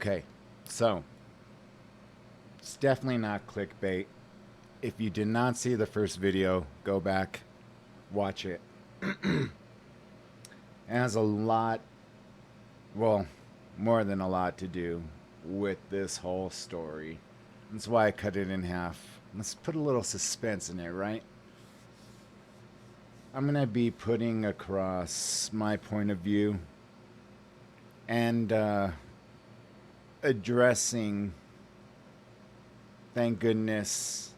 Okay, so it's definitely not clickbait. If you did not see the first video, go back, watch it. It has a lot, well, more than a lot to do with this whole story. That's why I cut it in half. Let's put a little suspense in it, right? I'm going to be putting across my point of view and addressing, thank goodness,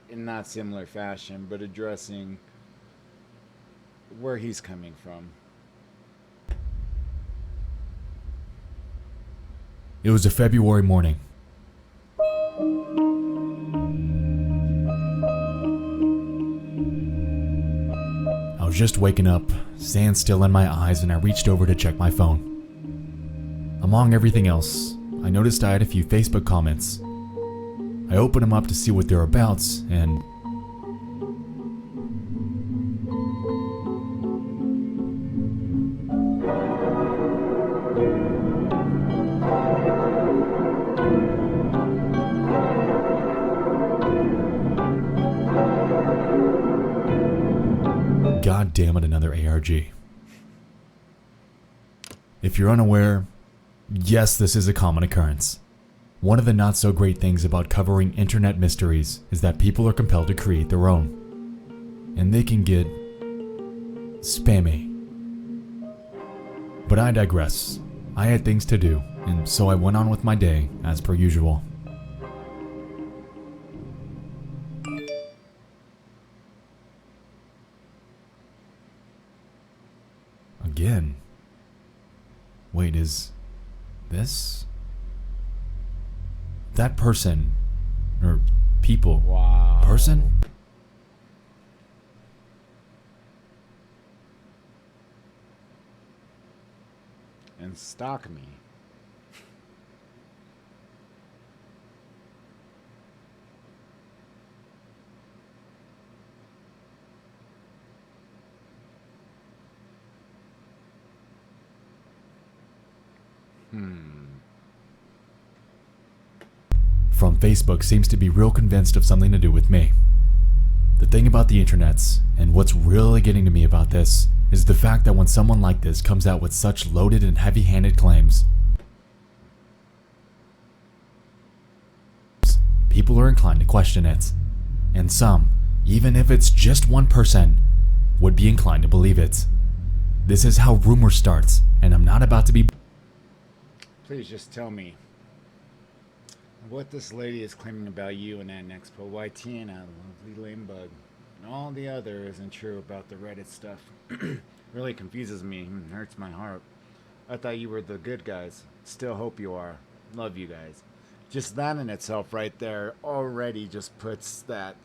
in not similar fashion, but addressing where he's coming from. It was a February morning. I was just waking up, sand still in my eyes, and I reached over to check my phone. Among everything else, I noticed I had a few Facebook comments. I opened them up to see what they're about, and God damn it, another ARG. If you're unaware, yes, this is a common occurrence. One of the not so great things about covering internet mysteries is that people are compelled to create their own. And they can get spammy. But I digress. I had things to do, and so I went on with my day as per usual. Again. Wait, is this that person or people? Wow. Person? And stalk me. From Facebook seems to be real convinced of something to do with me. The thing about the internets, and what's really getting to me about this, is the fact that when someone like this comes out with such loaded and heavy-handed claims, people are inclined to question it. And some, even if it's just one person, would be inclined to believe it. This is how rumor starts, and I'm not about to be... Please just tell me what this lady is claiming about you and that Expo YT and that lovely lame bug. And all the other isn't true about the Reddit stuff. Really confuses me and hurts my heart. I thought you were the good guys. Still hope you are. Love you guys. Just that in itself right there already just puts that...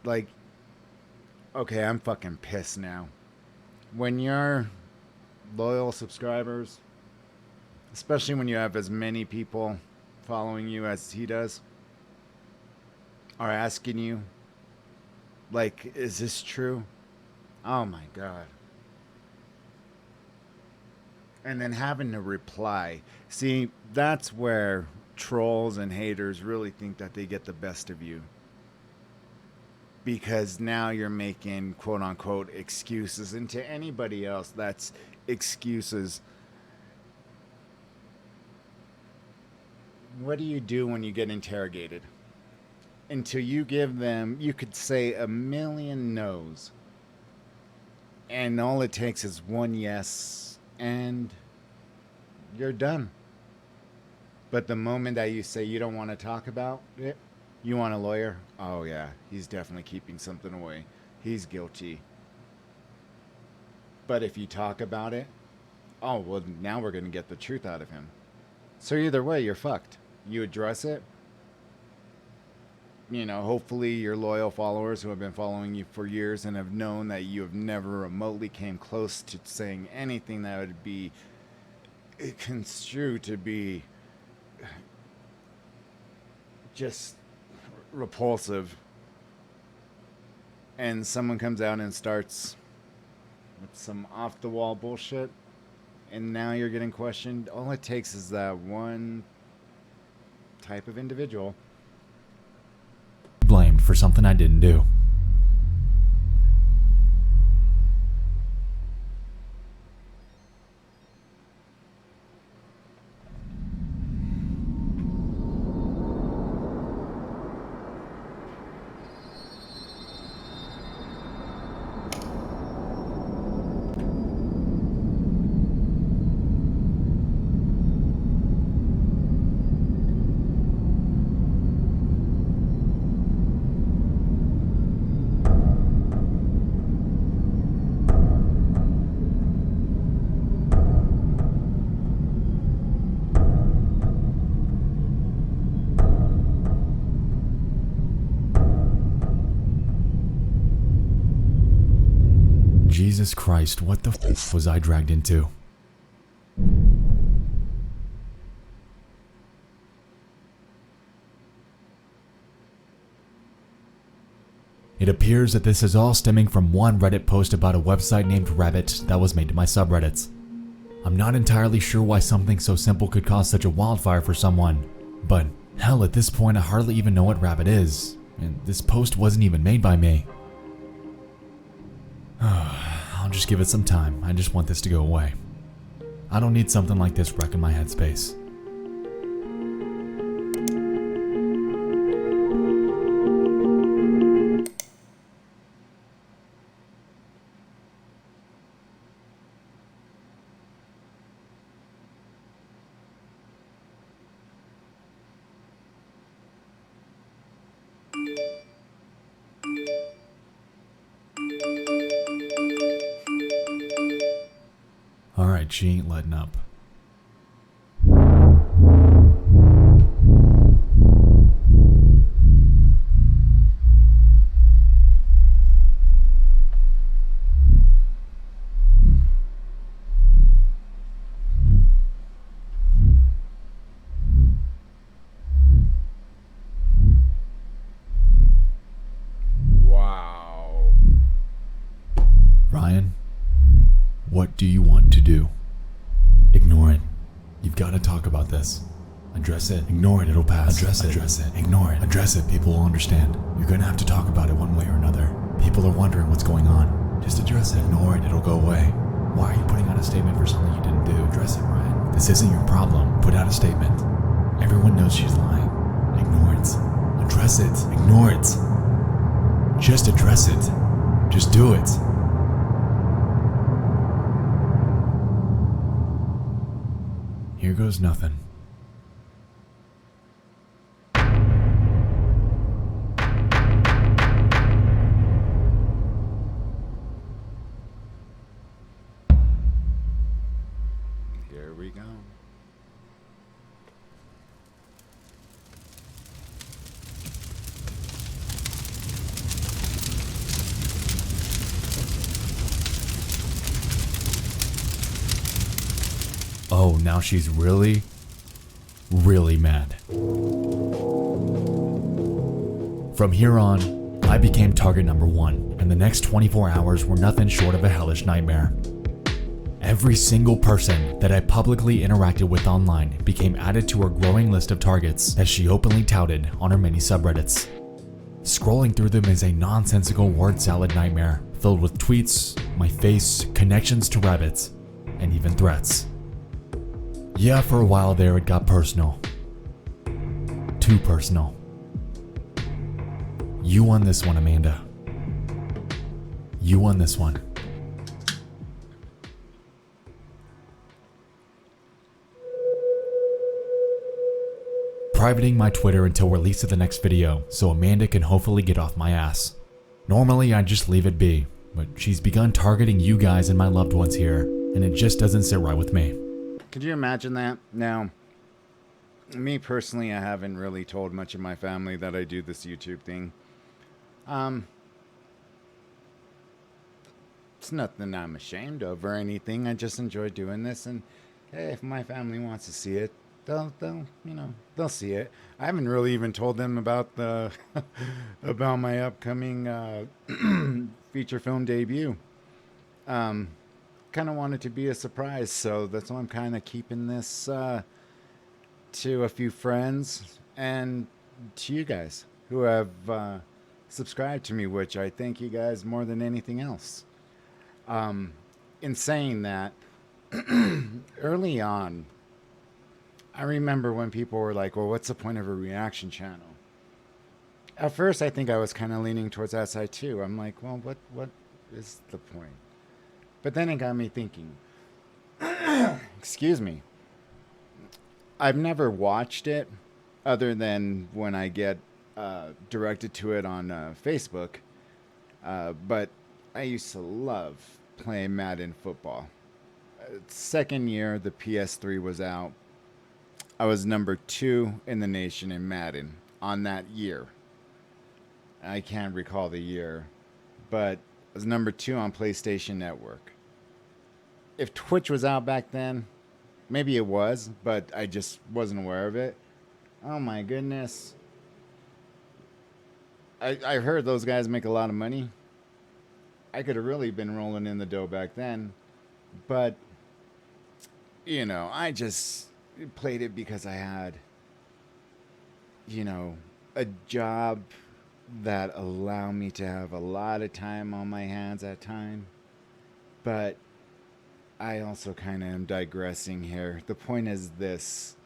like, okay, I'm fucking pissed now. When you're loyal subscribers, especially when you have as many people following you as he does, are asking you, like, is this true? Oh my God. And then having to reply. See, that's where trolls and haters really think that they get the best of you. Because now you're making quote unquote excuses. And to anybody else, that's excuses. What do you do when you get interrogated? Until you give them, you could say a million no's. And all it takes is one yes, and you're done. But the moment that you say you don't want to talk about it, you want a lawyer? Oh, yeah, he's definitely keeping something away. He's guilty. But if you talk about it, oh, well, now we're going to get the truth out of him. So either way, you're fucked. You address it. You know, hopefully your loyal followers who have been following you for years and have known that you have never remotely came close to saying anything that would be construed to be just repulsive. And someone comes out and starts with some off the wall bullshit, and now you're getting questioned. All it takes is that one type of individual. Blamed for something I didn't do. Jesus Christ, what the f was I dragged into? It appears that this is all stemming from one Reddit post about a website named Rabbit that was made to my subreddits. I'm not entirely sure why something so simple could cause such a wildfire for someone, but hell, at this point I hardly even know what Rabbit is, and this post wasn't even made by me. I'll just give it some time. I just want this to go away. I don't need something like this wrecking my headspace. Alright, she ain't letting up. Wow. Ryan, what do you want to do? Ignore it. You've got to talk about this. Address it. Ignore it, it'll pass. Address it. Ignore it. Address it, people will understand. You're gonna have to talk about it one way or another. People are wondering what's going on. Just address it. Ignore it, it'll go away. Why are you putting out a statement for something you didn't do? Address it, Ryan. This isn't your problem. Put out a statement. Everyone knows she's lying. Ignore it. Address it. Ignore it. Just address it. Just do it. Here goes nothing. Here we go. Oh, now she's really mad. From here on, I became target number one, and the next 24 hours were nothing short of a hellish nightmare. Every single person that I publicly interacted with online became added to her growing list of targets that she openly touted on her many subreddits. Scrolling through them is a nonsensical word salad nightmare filled with tweets, my face, connections to rabbits, and even threats. Yeah, for a while there it got personal. Too personal. You won this one, Amanda. You won this one. Privating my Twitter until release of the next video so Amanda can hopefully get off my ass. Normally I'd just leave it be, but she's begun targeting you guys and my loved ones here, and it just doesn't sit right with me. Could you imagine that? Now, me personally, I haven't really told much of my family that I do this YouTube thing. It's nothing I'm ashamed of or anything. I just enjoy doing this, and hey, if my family wants to see it, they'll see it. I haven't really even told them about the about my upcoming feature film debut. kind of want it to be a surprise, so that's why I'm kind of keeping this to a few friends and to you guys who have subscribed to me, which I thank you guys more than anything else. In saying that, early on, I remember when people were like, well, what's the point of a reaction channel? At first, I think I was kind of leaning towards that side too. I'm like, well, what is the point? But then it got me thinking, excuse me, I've never watched it other than when I get directed to it on Facebook. But I used to love playing Madden football. Second year the PS3 was out, I was number 2 in the nation in Madden on that year. I can't recall the year, but I was number 2 on PlayStation Network. If Twitch was out back then, maybe it was, but I just wasn't aware of it. Oh my goodness. I heard those guys make a lot of money. I could have really been rolling in the dough back then, but I just played it because I had, a job that allowed me to have a lot of time on my hands at time. But I also kind of am digressing here. The point is this: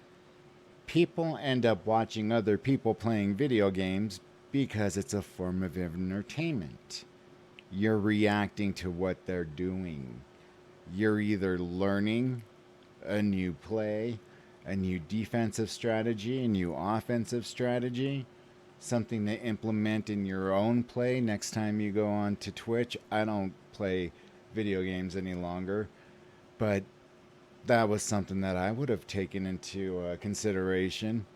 people end up watching other people playing video games because it's a form of entertainment. You're reacting to what they're doing. You're either learning a new play, a new defensive strategy, a new offensive strategy, something to implement in your own play next time you go on to Twitch. I don't play video games any longer, but that was something that I would have taken into consideration,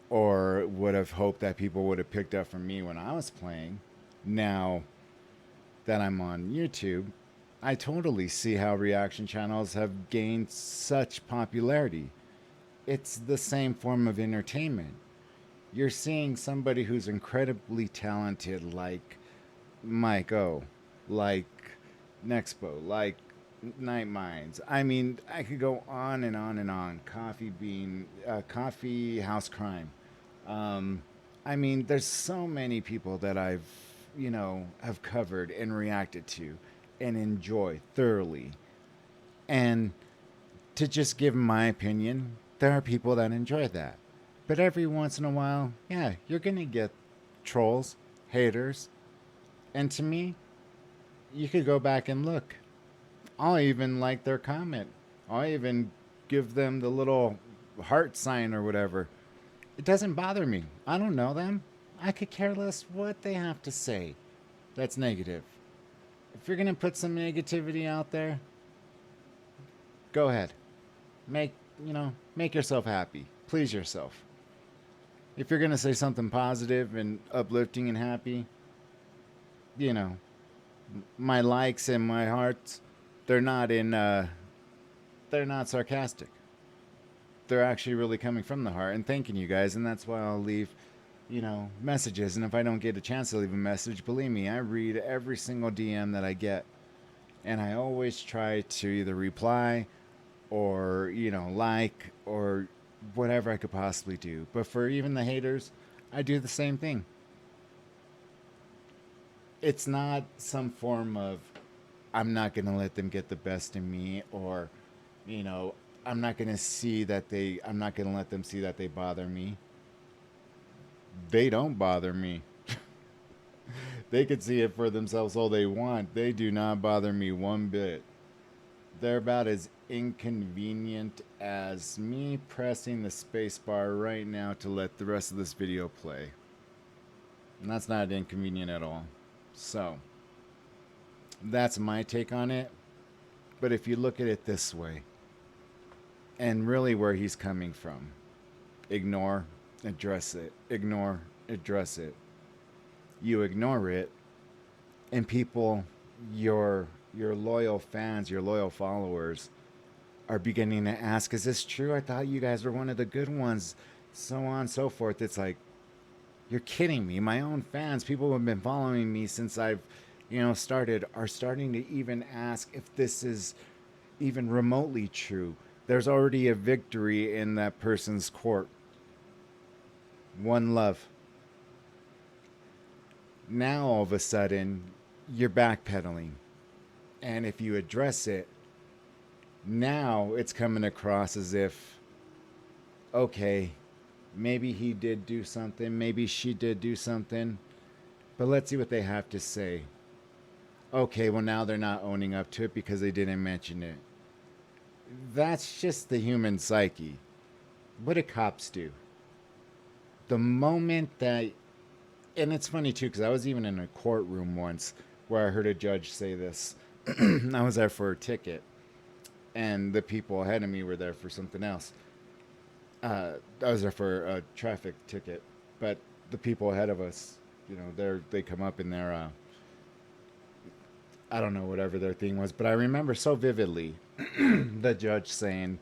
or would have hoped that people would have picked up from me when I was playing. Now that I'm on YouTube, I totally see how reaction channels have gained such popularity. It's the same form of entertainment. You're seeing somebody who's incredibly talented, like Mike O, like Nexpo, like Night Minds. I mean, I could go on and on and on. Coffee House Crime. I mean, there's so many people that I've, have covered and reacted to and enjoy thoroughly. And to just give my opinion, there are people that enjoy that. But every once in a while, yeah, you're going to get trolls, haters. And to me, you could go back and look. I'll even like their comment. I'll even give them the little heart sign or whatever. It doesn't bother me. I don't know them. I could care less what they have to say that's negative. If you're going to put some negativity out there, go ahead. Make yourself happy. Please yourself. If you're going to say something positive and uplifting and happy, my likes and my hearts, they're not sarcastic. They're actually really coming from the heart and thanking you guys. And that's why I'll leave, messages. And if I don't get a chance to leave a message, believe me, I read every single DM that I get. And I always try to either reply or, like, or whatever I could possibly do. But for even the haters, I do the same thing. It's not some form of, I'm not going to let them get the best in me, or, I'm not going to let them see that they bother me. They don't bother me. They could see it for themselves all they want. They do not bother me one bit. They're about as inconvenient as me pressing the space bar right now to let the rest of this video play. And that's not inconvenient at all. So, that's my take on it. But if you look at it this way, and really where he's coming from, ignore, address it. Ignore, address it. You ignore it, and people, your loyal fans, your loyal followers, are beginning to ask, is this true? I thought you guys were one of the good ones. So on and so forth. It's like, you're kidding me. My own fans, people who have been following me since I've, started, are starting to even ask if this is even remotely true, there's already a victory in that person's court. One love. Now all of a sudden, you're backpedaling. And if you address it, now it's coming across as if, okay, maybe he did do something, maybe she did do something, but let's see what they have to say. Okay, well, now they're not owning up to it because they didn't mention it. That's just the human psyche. What do cops do? The moment that, and it's funny too, because I was even in a courtroom once where I heard a judge say this. I was there for a ticket, and the people ahead of me were there for something else. I was there for a traffic ticket, but the people ahead of us, they come up in their, I don't know, whatever their thing was, but I remember so vividly the judge saying,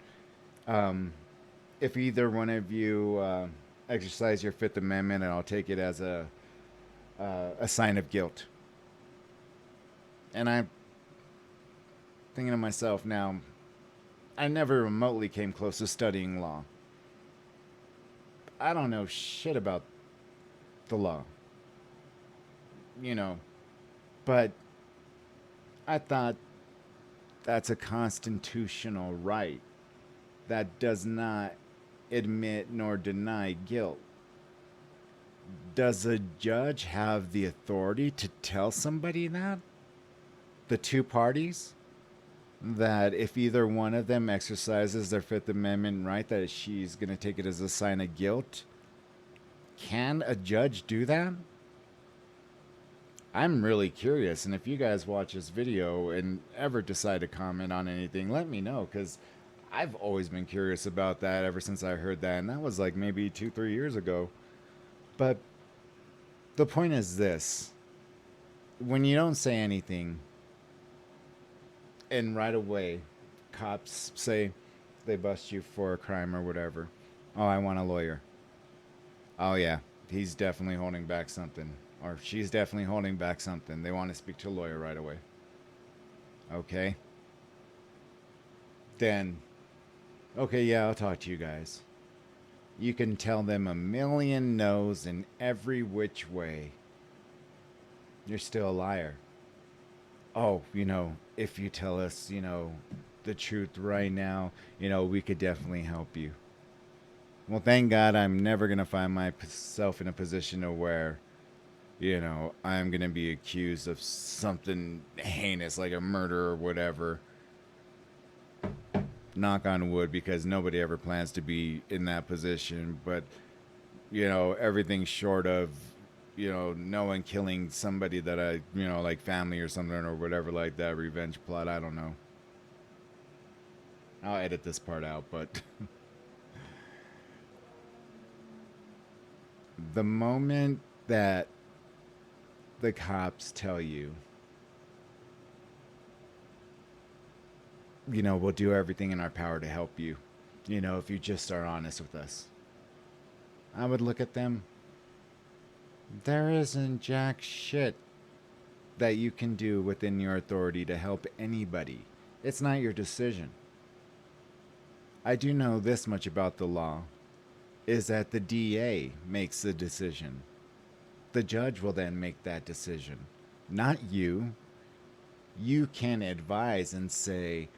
if either one of you exercise your Fifth Amendment, and I'll take it as a sign of guilt. And I'm thinking to myself now, I never remotely came close to studying law. I don't know shit about the law, but I thought that's a constitutional right that does not admit nor deny guilt. Does a judge have the authority to tell somebody that? The two parties? That if either one of them exercises their Fifth Amendment right, that she's going to take it as a sign of guilt? Can a judge do that? I'm really curious, and if you guys watch this video and ever decide to comment on anything, let me know, because I've always been curious about that ever since I heard that, and that was like maybe 2-3 years ago. But the point is this: when you don't say anything, and right away cops say they bust you for a crime or whatever, oh, I want a lawyer. Oh yeah, he's definitely holding back something, or she's definitely holding back something. They want to speak to a lawyer right away. Okay. Then, okay, yeah, I'll talk to you guys. You can tell them a million no's in every which way. You're still a liar. Oh, if you tell us, the truth right now, we could definitely help you. Well, thank God I'm never going to find myself in a position of where, I'm going to be accused of something heinous like a murder or whatever. Knock on wood, because nobody ever plans to be in that position. But, everything short of, no one killing somebody that I, like family or something or whatever like that, revenge plot, I don't know. I'll edit this part out, but the moment that the cops tell you, we'll do everything in our power to help you, if you just are honest with us, I would look at them. There isn't jack shit that you can do within your authority to help anybody. It's not your decision. I do know this much about the law, is that the DA makes the decision. The judge will then make that decision, not you. You can advise and say,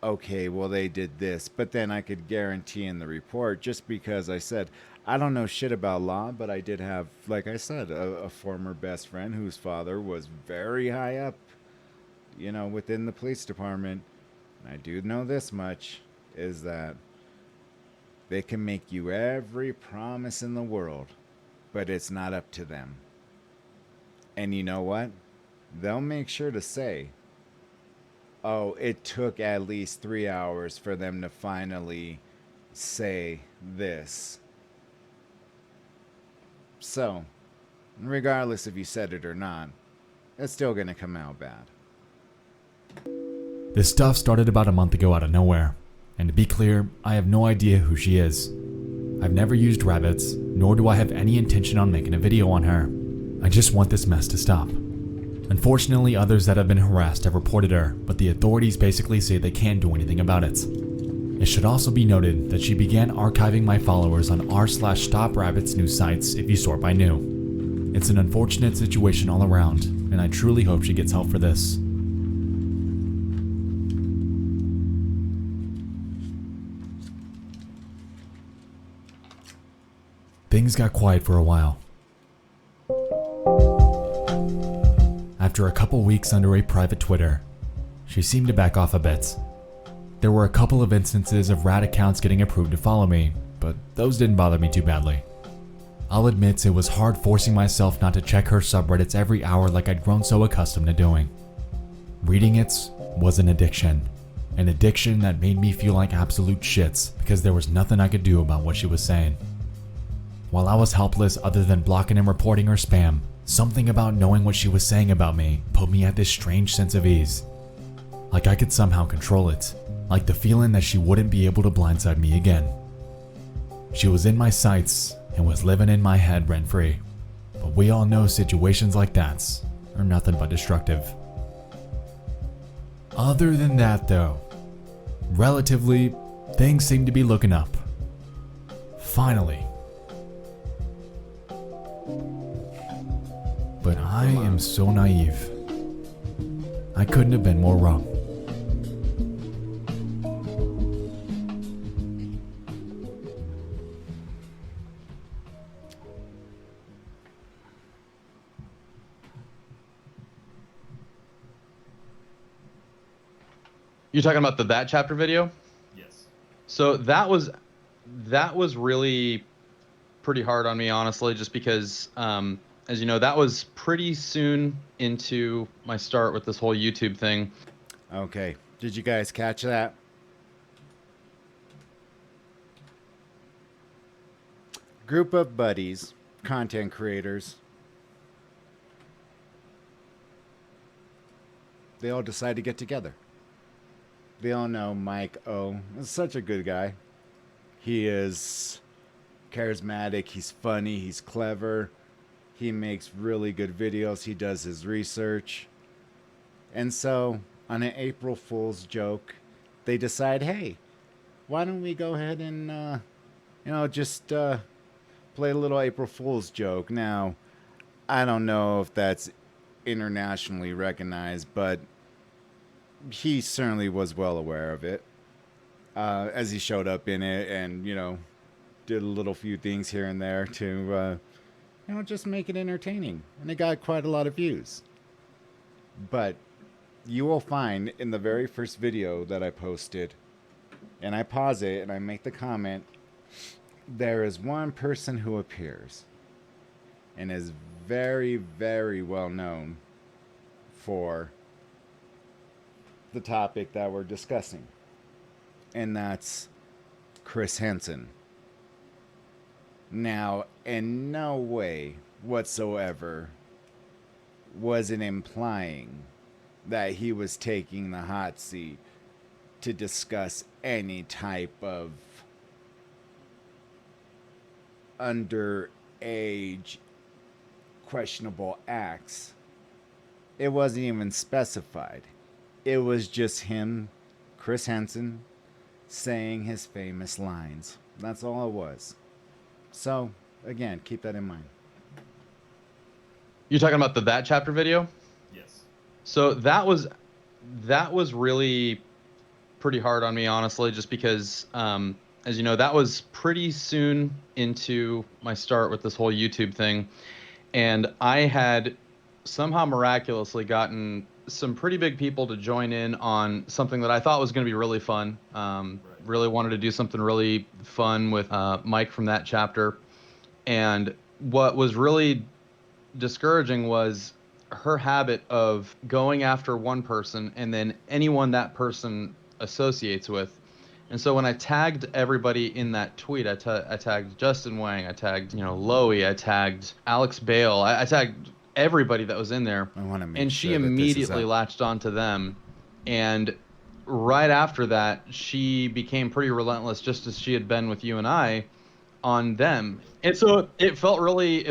okay, well, they did this, but then I could guarantee in the report, just because I said, I don't know shit about law, but I did have, like I said, a former best friend whose father was very high up, within the police department. And I do know this much, is that they can make you every promise in the world, but it's not up to them. And you know what? They'll make sure to say, oh, it took at least 3 hours for them to finally say this. So, regardless if you said it or not, it's still going to come out bad. This stuff started about a month ago out of nowhere, and to be clear, I have no idea who she is. I've never used Rabbits, nor do I have any intention on making a video on her. I just want this mess to stop. Unfortunately, others that have been harassed have reported her, but the authorities basically say they can't do anything about it. It should also be noted that she began archiving my followers on r/StopRabbits news sites if you sort by new. It's an unfortunate situation all around, and I truly hope she gets help for this. Things got quiet for a while. After a couple weeks under a private Twitter, she seemed to back off a bit. There were a couple of instances of rat accounts getting approved to follow me, but those didn't bother me too badly. I'll admit it was hard forcing myself not to check her subreddits every hour like I'd grown so accustomed to doing. Reading it was an addiction that made me feel like absolute shits because there was nothing I could do about what she was saying. While I was helpless other than blocking and reporting her spam, something about knowing what she was saying about me put me at this strange sense of ease. Like I could somehow control it, like the feeling that she wouldn't be able to blindside me again. She was in my sights and was living in my head rent-free, but we all know situations like that are nothing but destructive. Other than that though, relatively, things seem to be looking up. Finally. But I am so naive. I couldn't have been more wrong. You're talking about the That Chapter video? Yes. So that was really pretty hard on me, honestly, just because, as you know, that was pretty soon into my start with this whole YouTube thing. Okay. Did you guys catch that? Group of buddies, content creators. They all decide to get together. They all know Mike O is such a good guy. He is charismatic, he's funny, he's clever. He makes really good videos. He does his research. And so, on an April Fool's joke, they decide, hey, why don't we go ahead and, just play a little April Fool's joke. Now, I don't know if that's internationally recognized, but he certainly was well aware of it as he showed up in it and, did a little few things here and there to, just make it entertaining. And it got quite a lot of views. But you will find in the very first video that I posted, and I pause it and I make the comment, there is one person who appears and is very, very well known for the topic that we're discussing. And that's Chris Hansen. Now, in no way whatsoever was it implying that he was taking the hot seat to discuss any type of underage questionable acts. It wasn't even specified. It was just him, Chris Hansen, saying his famous lines. That's all it was. So, again, keep that in mind. You're talking about the That Chapter video? Yes. So that was really pretty hard on me, honestly, just because, as you know, that was pretty soon into my start with this whole YouTube thing. And I had somehow miraculously gotten some pretty big people to join in on something that I thought was going to be really fun. Really wanted to do something really fun with Mike from That Chapter. And what was really discouraging was her habit of going after one person and then anyone that person associates with. And so when I tagged everybody in that tweet, I tagged Justin Wang, I tagged, Loey, I tagged Alex Bale, I tagged everybody that was in there. I want to make and sure she that immediately this is latched onto them. And right after that, she became pretty relentless, just as she had been with you and I, on them. And so it felt really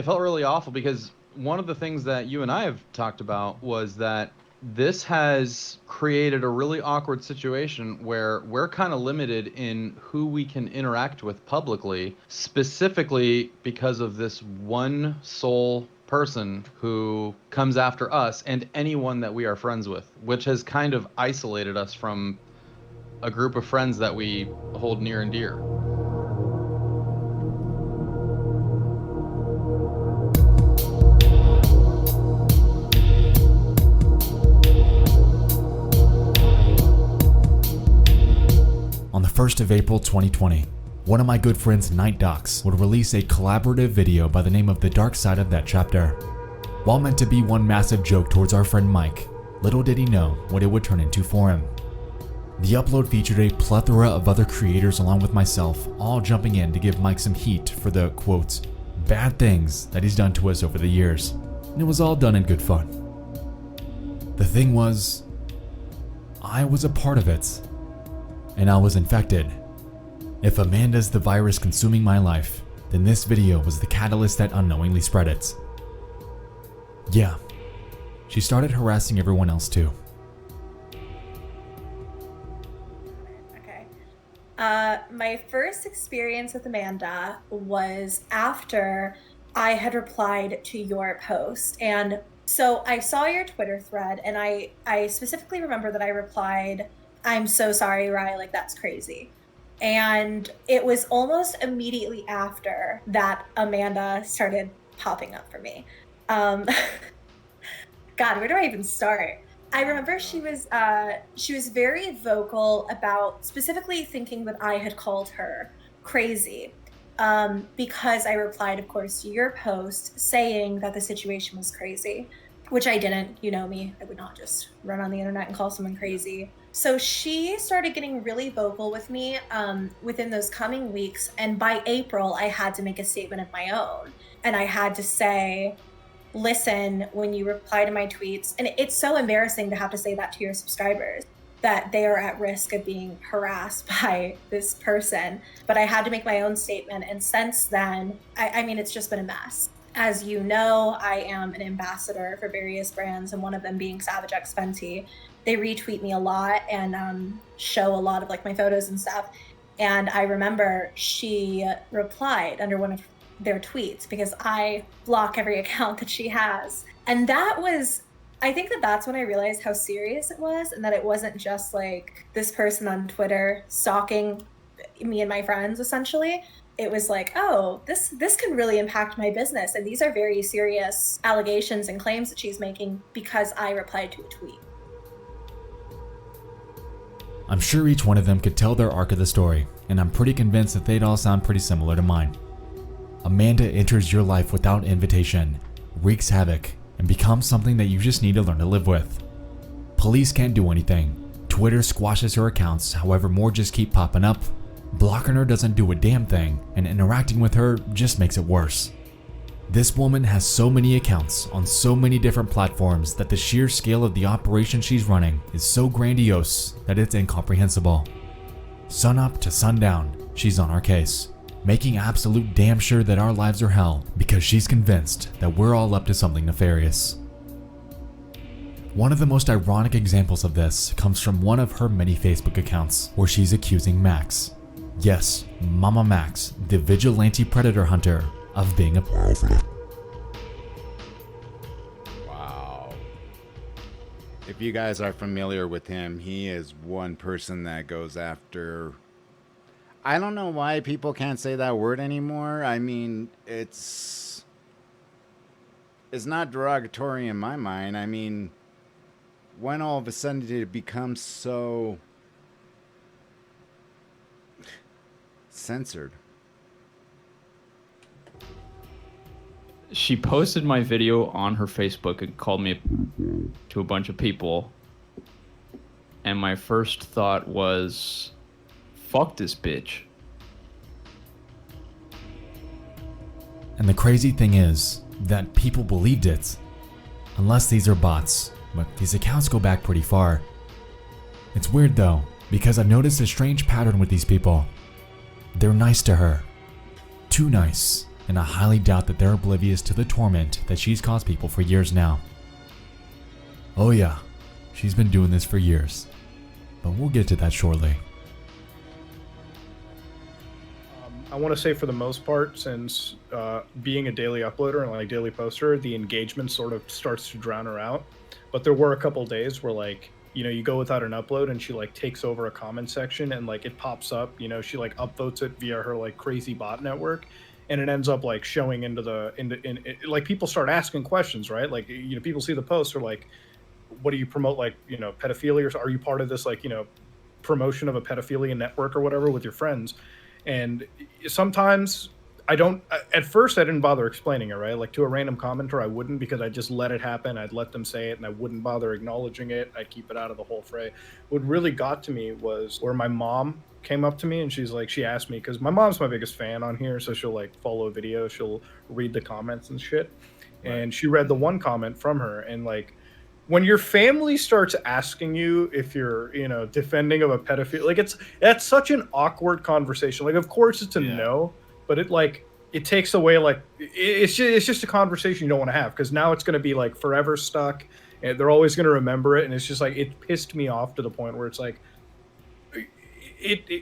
awful because one of the things that you and I have talked about was that this has created a really awkward situation where we're kind of limited in who we can interact with publicly, specifically because of this one sole person who comes after us and anyone that we are friends with, which has kind of isolated us from a group of friends that we hold near and dear. On the 1st of April 2020, one of my good friends, Night Docs, would release a collaborative video by the name of The Dark Side of That Chapter. While meant to be one massive joke towards our friend Mike, little did he know what it would turn into for him. The upload featured a plethora of other creators along with myself, all jumping in to give Mike some heat for the, quote, bad things that he's done to us over the years. And it was all done in good fun. The thing was, I was a part of it. And I was infected. If Amanda's the virus consuming my life, then this video was the catalyst that unknowingly spread it. Yeah, she started harassing everyone else too. Okay. My first experience with Amanda was after I had replied to your post. And so I saw your Twitter thread, and I specifically remember that I replied, "I'm so sorry, Rye, like that's crazy." And it was almost immediately after that Amanda started popping up for me. God, where do I even start? I remember she was very vocal about specifically thinking that I had called her crazy, because I replied, of course, to your post saying that the situation was crazy, which I didn't. You know me, I would not just run on the internet and call someone crazy. So she started getting really vocal with me within those coming weeks. And by April, I had to make a statement of my own. And I had to say, listen, when you reply to my tweets, and it's so embarrassing to have to say that to your subscribers, that they are at risk of being harassed by this person. But I had to make my own statement. And since then, I mean, it's just been a mess. As you know, I am an ambassador for various brands, and one of them being Savage X Fenty. They retweet me a lot and show a lot of like my photos and stuff. And I remember she replied under one of their tweets because I block every account that she has. And that was, I think that's when I realized how serious it was, and that it wasn't just like this person on Twitter stalking me and my friends, essentially. It was like, oh, this can really impact my business. And these are very serious allegations and claims that she's making because I replied to a tweet. I'm sure each one of them could tell their arc of the story, and I'm pretty convinced that they'd all sound pretty similar to mine. Amanda enters your life without invitation, wreaks havoc, and becomes something that you just need to learn to live with. Police can't do anything. Twitter squashes her accounts, however more just keep popping up. Blocking her doesn't do a damn thing, and interacting with her just makes it worse. This woman has so many accounts on so many different platforms that the sheer scale of the operation she's running is so grandiose that it's incomprehensible. Sun up to sundown, she's on our case, making absolute damn sure that our lives are hell because she's convinced that we're all up to something nefarious. One of the most ironic examples of this comes from one of her many Facebook accounts where she's accusing Max, yes, Mama Max, the vigilante predator hunter, of being a pedophile. Wow. If you guys are familiar with him, he is one person that goes after... I don't know why people can't say that word anymore. I mean, it's not derogatory in my mind. I mean, when all of a sudden did it become so censored? She posted my video on her Facebook and called me to a bunch of people. And my first thought was, fuck this bitch. And the crazy thing is that people believed it. Unless these are bots, but these accounts go back pretty far. It's weird though, because I've noticed a strange pattern with these people. They're nice to her. Too nice. and I highly doubt that they're oblivious to the torment that she's caused people for years now. Oh yeah, she's been doing this for years, but we'll get to that shortly. I want to say for the most part, since being a daily uploader and like daily poster, the engagement sort of starts to drown her out. But there were a couple days where like, you know, you go without an upload and she like takes over a comment section and like it pops up, you know, she like upvotes it via her like crazy bot network, and it ends up like showing into like people start asking questions, right? Like, you know, people see the post or like, what do you promote? Like, you know, pedophilia, or are you part of this like, you know, promotion of a pedophilia network or whatever with your friends? And sometimes at first I didn't bother explaining it, right? Like to a random commenter, I wouldn't, because I just let it happen. I'd let them say it and I wouldn't bother acknowledging it. I'd keep it out of the whole fray. What really got to me was where my mom came up to me and she's like, she asked me, because my mom's my biggest fan on here. So she'll like follow a video, she'll read the comments and shit. Right. And she read the one comment from her, and like, when your family starts asking you if you're, you know, defending of a pedophile, like that's such an awkward conversation. Like, of course it's a no, but it takes away, like, it's just a conversation you don't want to have, because now it's going to be like forever stuck and they're always going to remember it. And it's just like, it pissed me off to the point where it's like,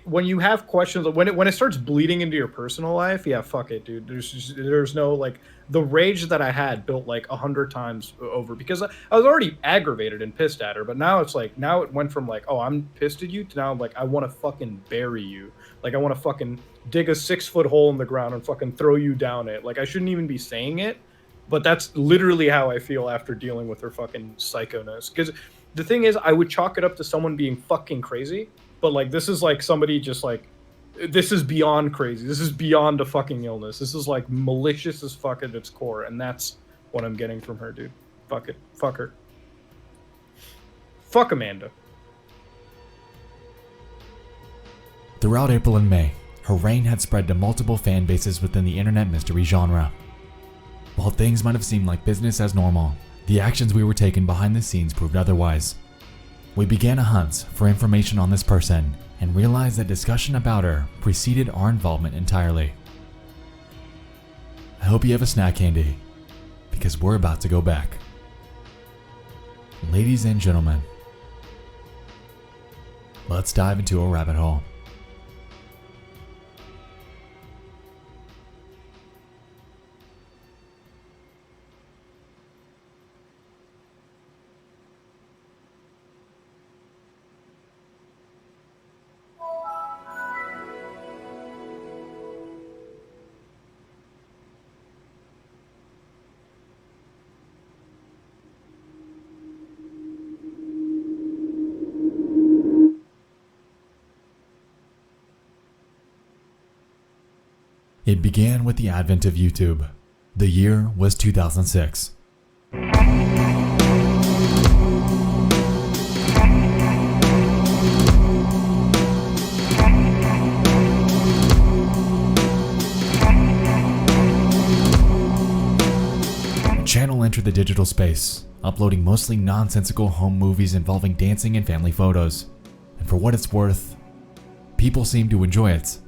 when you have questions, when it starts bleeding into your personal life, yeah, fuck it, dude. There's no, like, the rage that I had built like 100 times over, because I was already aggravated and pissed at her, but now it's like, now it went from like, oh, I'm pissed at you, to now I'm like, I want to fucking bury you. Like, I want to fucking dig a 6-foot hole in the ground and fucking throw you down it. Like, I shouldn't even be saying it, but that's literally how I feel after dealing with her fucking psychoness. Because the thing is, I would chalk it up to someone being fucking crazy, but like, this is like somebody just like, this is beyond crazy. This is beyond a fucking illness. This is like malicious as fuck at its core, and that's what I'm getting from her, dude. Fuck it. Fuck her. Fuck Amanda. Throughout April and May, her reign had spread to multiple fan bases within the internet mystery genre. While things might have seemed like business as normal, the actions we were taking behind the scenes proved otherwise. We began a hunt for information on this person and realized that discussion about her preceded our involvement entirely. I hope you have a snack handy, because we're about to go back. Ladies and gentlemen, let's dive into a rabbit hole. It began with the advent of YouTube. The year was 2006. A channel entered the digital space, uploading mostly nonsensical home movies involving dancing and family photos. And for what it's worth, people seemed to enjoy it.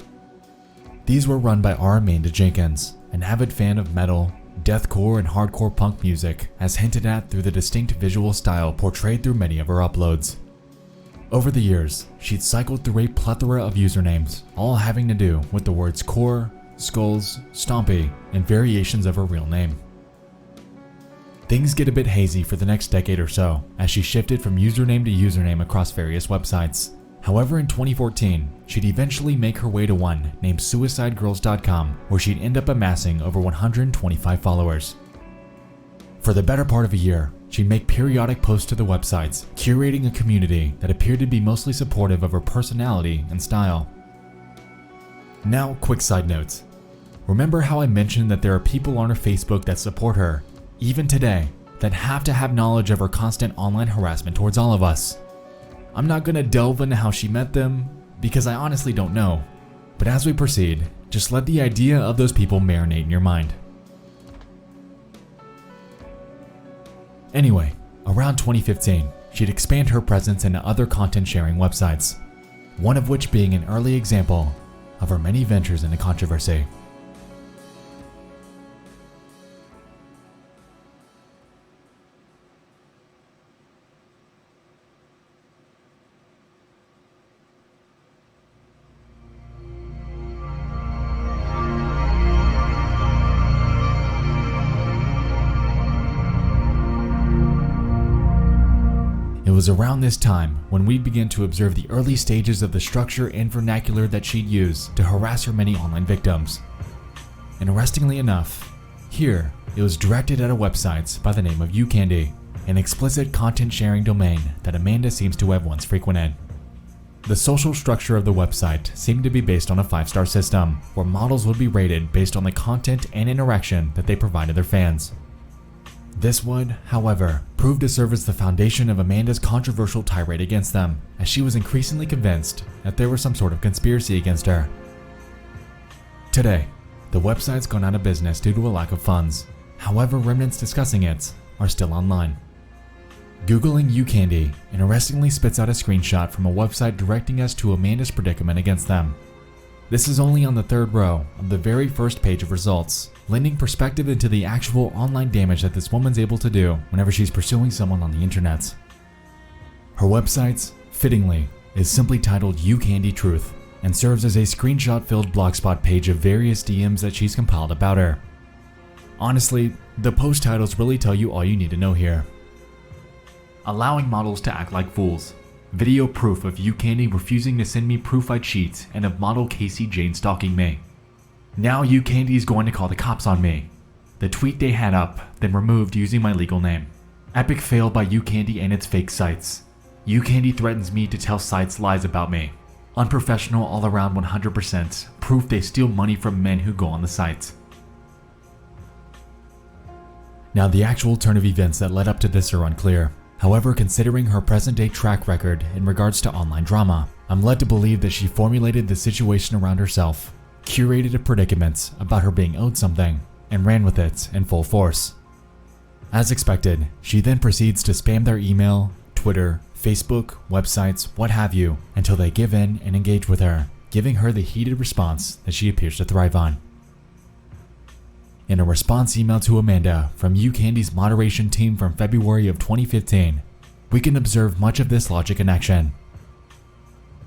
These were run by R. Amanda Jenkins, an avid fan of metal, deathcore, and hardcore punk music, as hinted at through the distinct visual style portrayed through many of her uploads. Over the years, she'd cycled through a plethora of usernames, all having to do with the words core, skulls, stompy, and variations of her real name. Things get a bit hazy for the next decade or so, as she shifted from username to username across various websites. However, in 2014, she'd eventually make her way to one named SuicideGirls.com, where she'd end up amassing over 125 followers. For the better part of a year, she'd make periodic posts to the websites, curating a community that appeared to be mostly supportive of her personality and style. Now, quick side notes. Remember how I mentioned that there are people on her Facebook that support her, even today, that have to have knowledge of her constant online harassment towards all of us? I'm not gonna delve into how she met them, because I honestly don't know. But as we proceed, just let the idea of those people marinate in your mind. Anyway, around 2015, she'd expand her presence into other content sharing websites, one of which being an early example of her many ventures into controversy. was around this time when we began to observe the early stages of the structure and vernacular that she'd use to harass her many online victims. Interestingly enough, here it was directed at a website by the name of UCandy, an explicit content sharing domain that Amanda seems to have once frequented. The social structure of the website seemed to be based on a 5-star system, where models would be rated based on the content and interaction that they provided their fans. This would, however, prove to serve as the foundation of Amanda's controversial tirade against them, as she was increasingly convinced that there was some sort of conspiracy against her. Today, the website's gone out of business due to a lack of funds. However, remnants discussing it are still online. Googling UCandy interestingly spits out a screenshot from a website directing us to Amanda's predicament against them. This is only on the 3rd row of the very first page of results, lending perspective into the actual online damage that this woman's able to do whenever she's pursuing someone on the internet. Her website, fittingly, is simply titled UCandy Truth and serves as a screenshot-filled blogspot page of various DMs that she's compiled about her. Honestly, the post titles really tell you all you need to know here. Allowing models to act like fools. Video proof of UCandy refusing to send me proof I cheat and of model Casey Jane stalking me. Now UCandy is going to call the cops on me. The tweet they had up, then removed using my legal name. Epic fail by UCandy and its fake sites. UCandy threatens me to tell sites lies about me. Unprofessional all around 100%, proof they steal money from men who go on the site. Now the actual turn of events that led up to this are unclear. However, considering her present-day track record in regards to online drama, I'm led to believe that she formulated the situation around herself, curated a predicament about her being owed something, and ran with it in full force. As expected, she then proceeds to spam their email, Twitter, Facebook, websites, what have you, until they give in and engage with her, giving her the heated response that she appears to thrive on. In a response email to Amanda from UCandy's moderation team from February of 2015, we can observe much of this logic in action.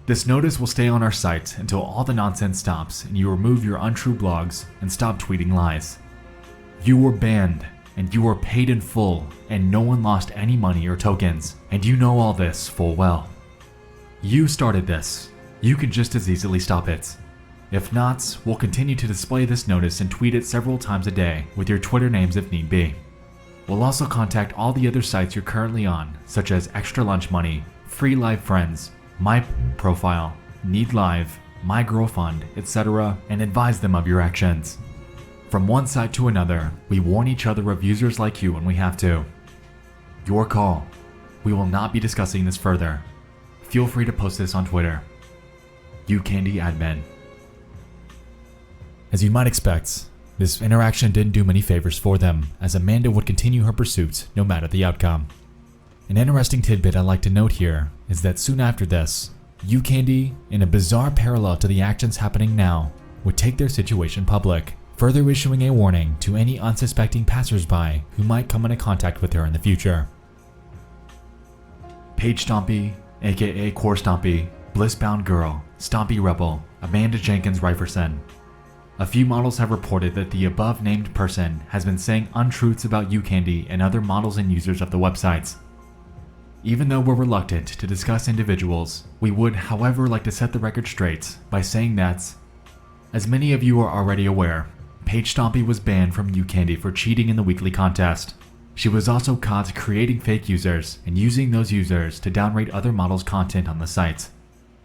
This notice will stay on our site until all the nonsense stops and you remove your untrue blogs and stop tweeting lies. You were banned and you were paid in full and no one lost any money or tokens, and you know all this full well. You started this. You can just as easily stop it. If not, we'll continue to display this notice and tweet it several times a day with your Twitter names if need be. We'll also contact all the other sites you're currently on, such as Extra Lunch Money, Free Live Friends, My Profile, Need Live, My Girl Fund, etc., and advise them of your actions. From one site to another, we warn each other of users like you when we have to. Your call. We will not be discussing this further. Feel free to post this on Twitter. UCandy Admin. As you might expect, this interaction didn't do many favors for them, as Amanda would continue her pursuit no matter the outcome. An interesting tidbit I'd like to note here is that soon after this, UCandy, in a bizarre parallel to the actions happening now, would take their situation public, further issuing a warning to any unsuspecting passersby who might come into contact with her in the future. Paige Stompy, aka Core Stompy, Blissbound Girl, Stompy Rebel, Amanda Jenkins Riferson. A few models have reported that the above named person has been saying untruths about UCandy and other models and users of the websites. Even though we're reluctant to discuss individuals, we would, however, like to set the record straight by saying that, as many of you are already aware, Paige Stompy was banned from UCandy for cheating in the weekly contest. She was also caught creating fake users and using those users to downrate other models' content on the site.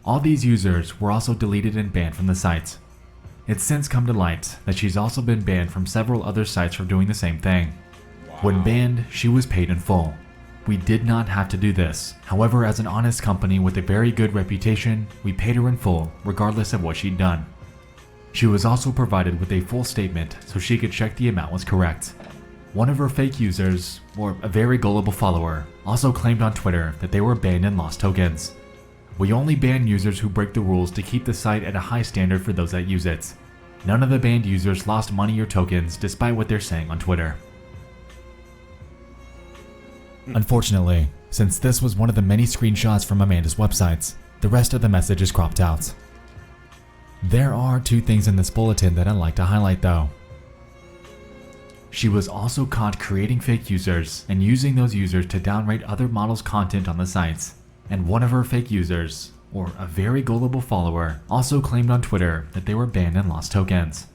All these users were also deleted and banned from the site. It's since come to light that she's also been banned from several other sites for doing the same thing. When banned, she was paid in full. We did not have to do this. However, as an honest company with a very good reputation, we paid her in full, regardless of what she'd done. She was also provided with a full statement so she could check the amount was correct. One of her fake users, or a very gullible follower, also claimed on Twitter that they were banned and lost tokens. We only ban users who break the rules to keep the site at a high standard for those that use it. None of the banned users lost money or tokens despite what they're saying on Twitter. Unfortunately, since this was one of the many screenshots from Amanda's websites, the rest of the message is cropped out. There are two things in this bulletin that I'd like to highlight though. she was also caught creating fake users and using those users to downrate other models' content on the sites. And one of her fake users, or a very gullible follower, also claimed on Twitter that they were banned and lost tokens.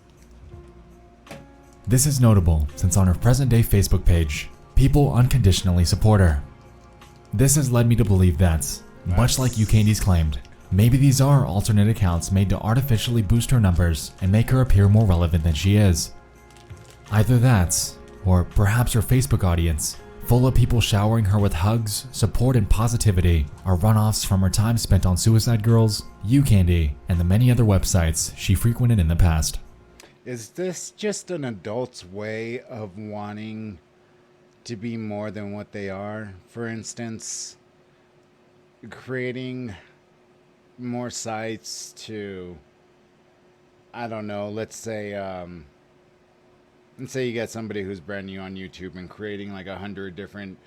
This is notable since on her present-day Facebook page, people unconditionally support her. This has led me to believe that, much like UCandy's claimed, maybe these are alternate accounts made to artificially boost her numbers and make her appear more relevant than she is. Either that, or perhaps her Facebook audience, full of people showering her with hugs, support, and positivity, are runoffs from her time spent on Suicide Girls, UCandy, and the many other websites she frequented in the past. Is this just an adult's way of wanting to be more than what they are? For instance, creating more sites to, I don't know, let's say you get somebody who's brand new on YouTube and creating like 100 different,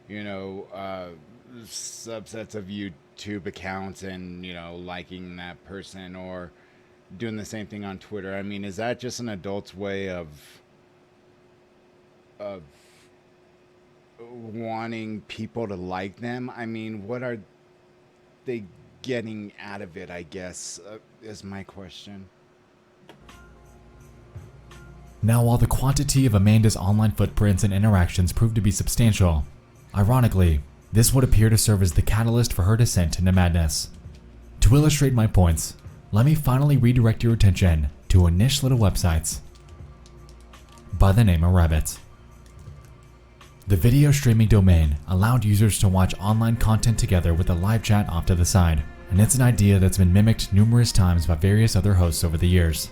subsets of YouTube accounts and, liking that person, or doing the same thing on Twitter. I mean, is that just an adult's way of wanting people to like them? I mean, what are they getting out of it, I guess, is my question. Now, while the quantity of Amanda's online footprints and interactions proved to be substantial, ironically, this would appear to serve as the catalyst for her descent into madness. To illustrate my points, let me finally redirect your attention to a niche little website by the name of Rabbit. The video streaming domain allowed users to watch online content together with a live chat off to the side, and it's an idea that's been mimicked numerous times by various other hosts over the years.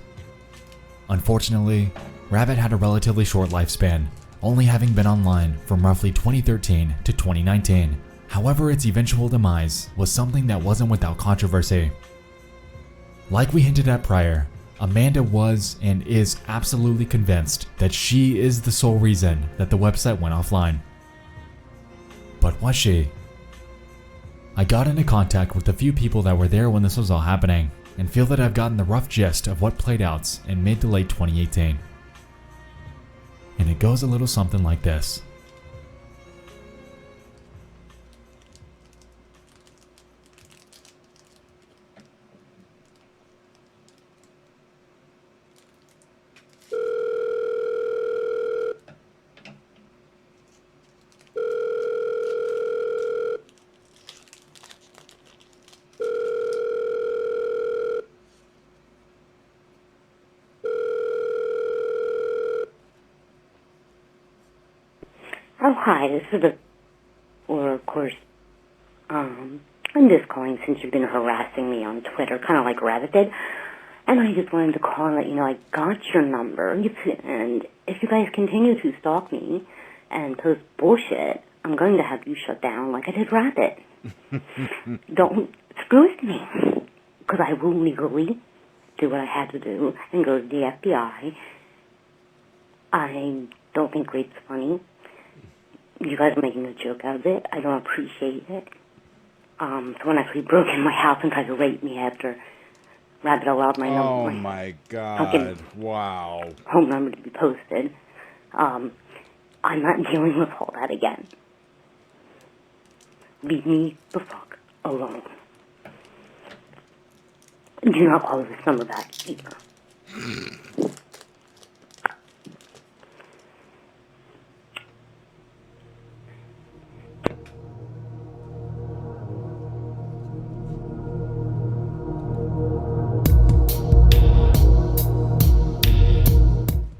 Unfortunately, Rabbit had a relatively short lifespan, only having been online from roughly 2013 to 2019. However, its eventual demise was something that wasn't without controversy. Like we hinted at prior, Amanda was and is absolutely convinced that she is the sole reason that the website went offline. But was she? I got into contact with a few people that were there when this was all happening, and feel that I've gotten the rough gist of what played out in mid to late 2018. And it goes a little something like this. Oh, hi, this is of course, I'm just calling since you've been harassing me on Twitter, kind of like Rabbit did, and I just wanted to call and let you know I got your number, and if you guys continue to stalk me and post bullshit, I'm going to have you shut down like I did Rabbit. Don't screw with me, because I will legally do what I had to do and go to the FBI. I don't think rape's funny. You guys are making a joke out of it. I don't appreciate it. Someone actually broke in my house and tried to rape me after Rabbit allowed my number. Oh my god. Wow. Home number to be posted. I'm not dealing with all that again. Leave me the fuck alone. Do not call this number back either.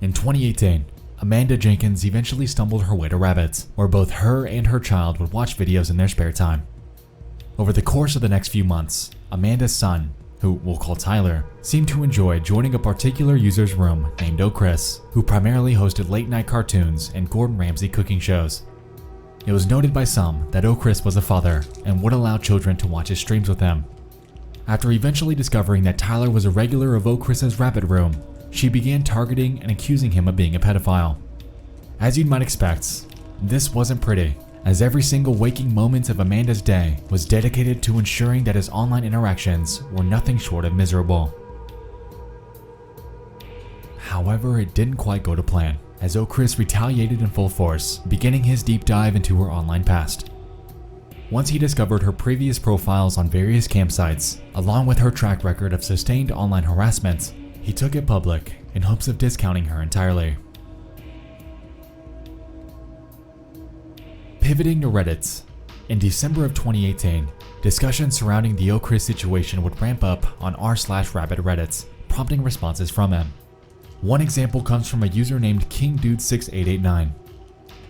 In 2018, Amanda Jenkins eventually stumbled her way to Rabbit, where both her and her child would watch videos in their spare time. Over the course of the next few months, Amanda's son, who we'll call Tyler, seemed to enjoy joining a particular user's room named O'Chris, who primarily hosted late-night cartoons and Gordon Ramsay cooking shows. It was noted by some that O'Chris was a father and would allow children to watch his streams with him. After eventually discovering that Tyler was a regular of O'Chris's Rabbit room, she began targeting and accusing him of being a pedophile. As you might expect, this wasn't pretty, as every single waking moment of Amanda's day was dedicated to ensuring that his online interactions were nothing short of miserable. However, it didn't quite go to plan, as Ochris retaliated in full force, beginning his deep dive into her online past. Once he discovered her previous profiles on various campsites, along with her track record of sustained online harassment, he took it public in hopes of discounting her entirely. Pivoting to Reddit. In December of 2018, discussions surrounding the Ochris situation would ramp up on r/Rabbit Reddit, prompting responses from him. One example comes from a user named KingDude6889.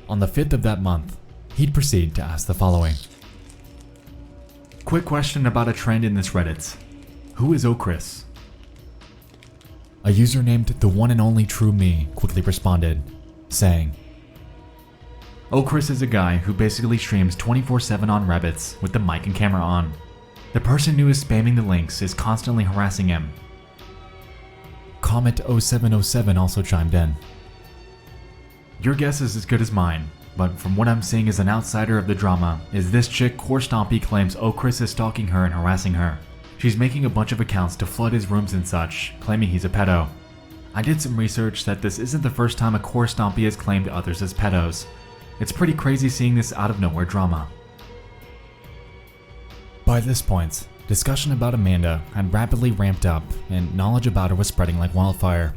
On the 5th of that month, he'd proceed to ask the following. Quick question about a trend in this Reddit. Who is Ochris? A user named The One and Only True Me quickly responded, saying, Ochris is a guy who basically streams 24/7 on Reddit with the mic and camera on. The person who is spamming the links is constantly harassing him. Comet 0707 also chimed in. Your guess is as good as mine, but from what I'm seeing as an outsider of the drama is this chick CoreStompy claims Ochris is stalking her and harassing her. She's making a bunch of accounts to flood his rooms and such, claiming he's a pedo. I did some research that this isn't the first time a CoreStompy has claimed others as pedos. It's pretty crazy seeing this out of nowhere drama. By this point, discussion about Amanda had rapidly ramped up and knowledge about her was spreading like wildfire.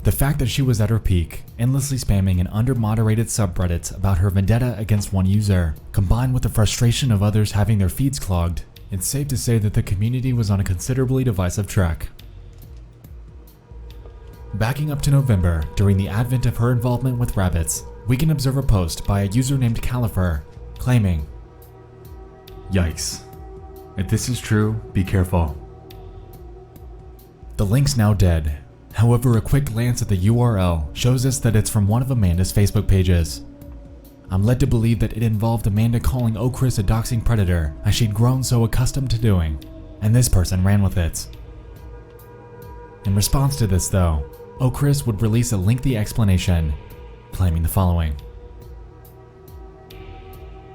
The fact that she was at her peak, endlessly spamming an under-moderated subreddit about her vendetta against one user, combined with the frustration of others having their feeds clogged, it's safe to say that the community was on a considerably divisive track. Backing up to November, during the advent of her involvement with rabbits, we can observe a post by a user named Califer, claiming, Yikes. If this is true, be careful. The link's now dead. However, a quick glance at the URL shows us that it's from one of Amanda's Facebook pages. I'm led to believe that it involved Amanda calling Ochris a doxing predator, as she'd grown so accustomed to doing, and this person ran with it. In response to this though, Ochris would release a lengthy explanation, claiming the following.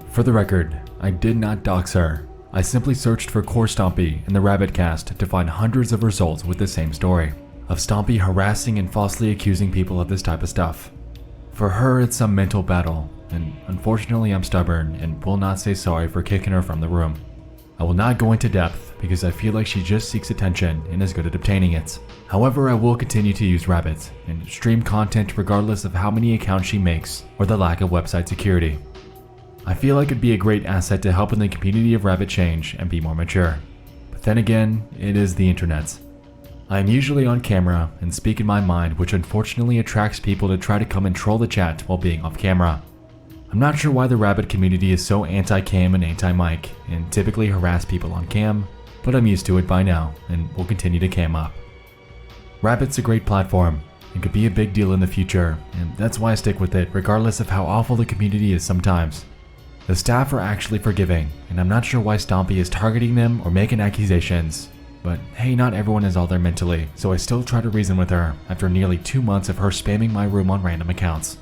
For the record, I did not dox her. I simply searched for CoreStompy in the Rabbitcast to find hundreds of results with the same story, of Stompy harassing and falsely accusing people of this type of stuff. For her, it's some mental battle, and unfortunately I'm stubborn and will not say sorry for kicking her from the room. I will not go into depth because I feel like she just seeks attention and is good at obtaining it. However, I will continue to use Rabbit and stream content regardless of how many accounts she makes or the lack of website security. I feel like it'd be a great asset to help in the community of Rabbit change and be more mature. But then again, it is the internet. I am usually on camera and speak in my mind, which unfortunately attracts people to try to come and troll the chat while being off camera. I'm not sure why the Rabbit community is so anti-cam and anti-mic and typically harass people on cam, but I'm used to it by now and will continue to cam up. Rabbit's a great platform and could be a big deal in the future, and that's why I stick with it regardless of how awful the community is sometimes. The staff are actually forgiving, and I'm not sure why Stompy is targeting them or making accusations, but hey, not everyone is all there mentally, so I still try to reason with her after nearly 2 months of her spamming my room on random accounts.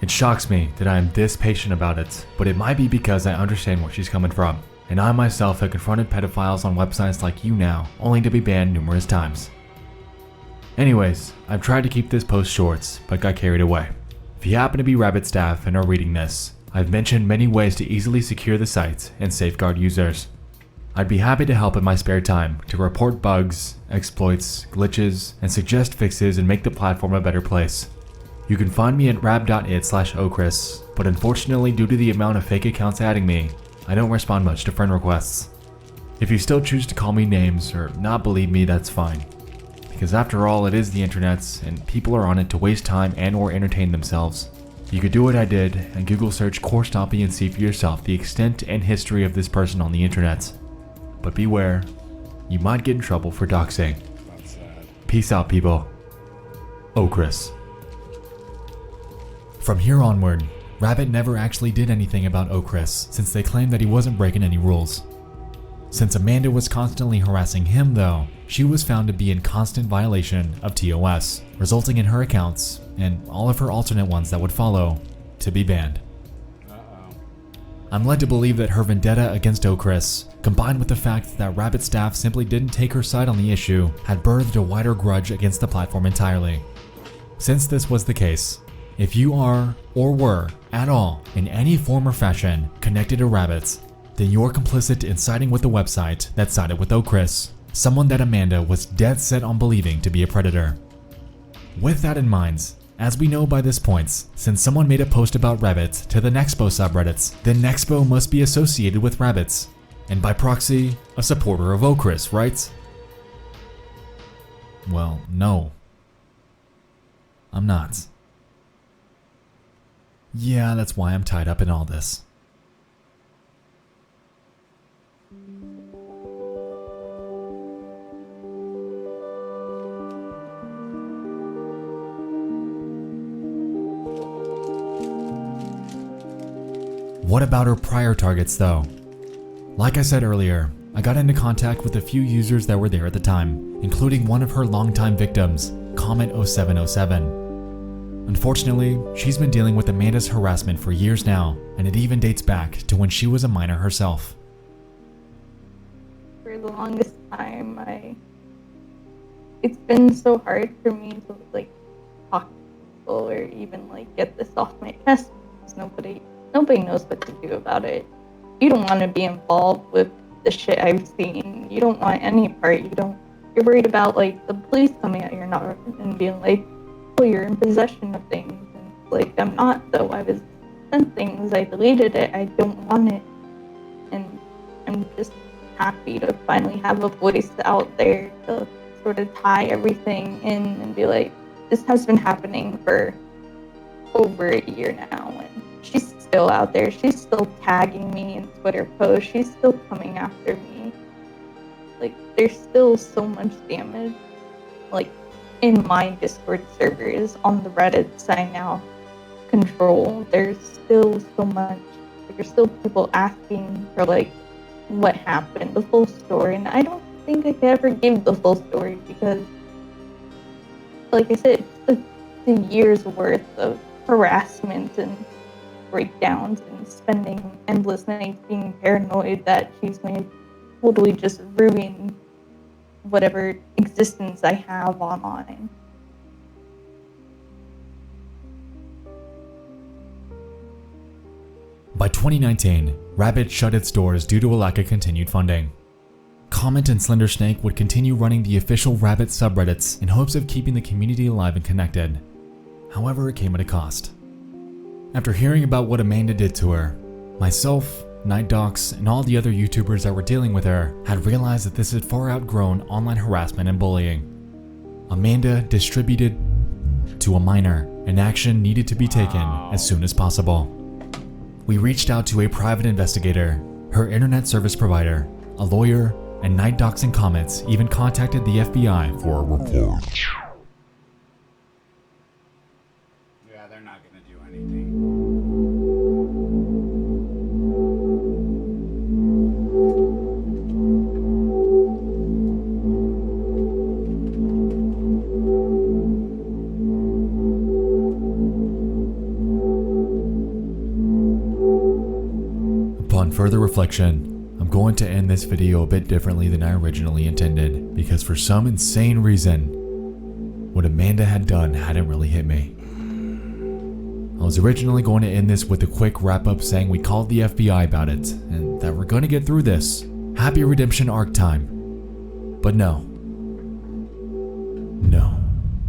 It shocks me that I am this patient about it, but it might be because I understand where she's coming from, and I myself have confronted pedophiles on websites like YouNow, only to be banned numerous times. Anyways, I've tried to keep this post short, but got carried away. If you happen to be Rabbit staff and are reading this, I've mentioned many ways to easily secure the site and safeguard users. I'd be happy to help in my spare time to report bugs, exploits, glitches, and suggest fixes and make the platform a better place. You can find me at rab.it/Ochris, but unfortunately due to the amount of fake accounts adding me, I don't respond much to friend requests. If you still choose to call me names or not believe me, that's fine. Because after all, it is the internet and people are on it to waste time and or entertain themselves. You could do what I did and Google search CoreStompy and see for yourself the extent and history of this person on the internet. But beware, you might get in trouble for doxing. That's sad. Peace out, people. Ochris. From here onward, Rabbit never actually did anything about Ochris since they claimed that he wasn't breaking any rules. Since Amanda was constantly harassing him though, she was found to be in constant violation of TOS, resulting in her accounts, and all of her alternate ones that would follow, to be banned. I'm led to believe that her vendetta against Ochris, combined with the fact that Rabbit staff simply didn't take her side on the issue, had birthed a wider grudge against the platform entirely. Since this was the case, if you are or were at all in any form or fashion connected to rabbits, then you're complicit in siding with the website that sided with Ochris, someone that Amanda was dead set on believing to be a predator. With that in mind, as we know by this point, since someone made a post about rabbits to the Nexpo subreddits, then Nexpo must be associated with rabbits, and by proxy, a supporter of Ochris, right? Well, no. I'm not. Yeah, that's why I'm tied up in all this. What about her prior targets though? Like I said earlier, I got into contact with a few users that were there at the time, including one of her longtime victims, Comet0707. Unfortunately, she's been dealing with Amanda's harassment for years now, and it even dates back to when she was a minor herself. For the longest time, it's been so hard for me to talk to people or even get this off my chest because nobody knows what to do about it. You don't want to be involved with the shit I've seen. You don't want any part. You're worried about the police coming at your door and being like, oh, you're in possession of things. And I'm not though. I was sent things. I deleted it. I don't want it. And I'm just happy to finally have a voice out there to sort of tie everything in and be like, this has been happening for over a year now, and she's still out there. She's still tagging me in Twitter posts. She's still coming after me. There's still so much damage, in my Discord servers, on the Reddits I now control. There's still so much. There's still people asking for what happened, the full story, and I don't think I could ever give the full story because, like I said, it's a year's worth of harassment and breakdowns and spending endless nights being paranoid that she's going to totally just ruin whatever existence I have online. By 2019, Rabbit shut its doors due to a lack of continued funding. Comet and Slender Snake would continue running the official Rabbit subreddits in hopes of keeping the community alive and connected. However, it came at a cost. After hearing about what Amanda did to her, myself, NightDocs, and all the other YouTubers that were dealing with her had realized that this had far outgrown online harassment and bullying. Amanda distributed to a minor, and action needed to be taken as soon as possible. We reached out to a private investigator, her internet service provider, a lawyer, and NightDocs and Comets even contacted the FBI for a report. Yeah, they're not gonna do anything. Upon further reflection, I'm going to end this video a bit differently than I originally intended, because for some insane reason, what Amanda had done hadn't really hit me. I was originally going to end this with a quick wrap up saying we called the FBI about it, and that we're going to get through this. Happy redemption arc time. But no. No.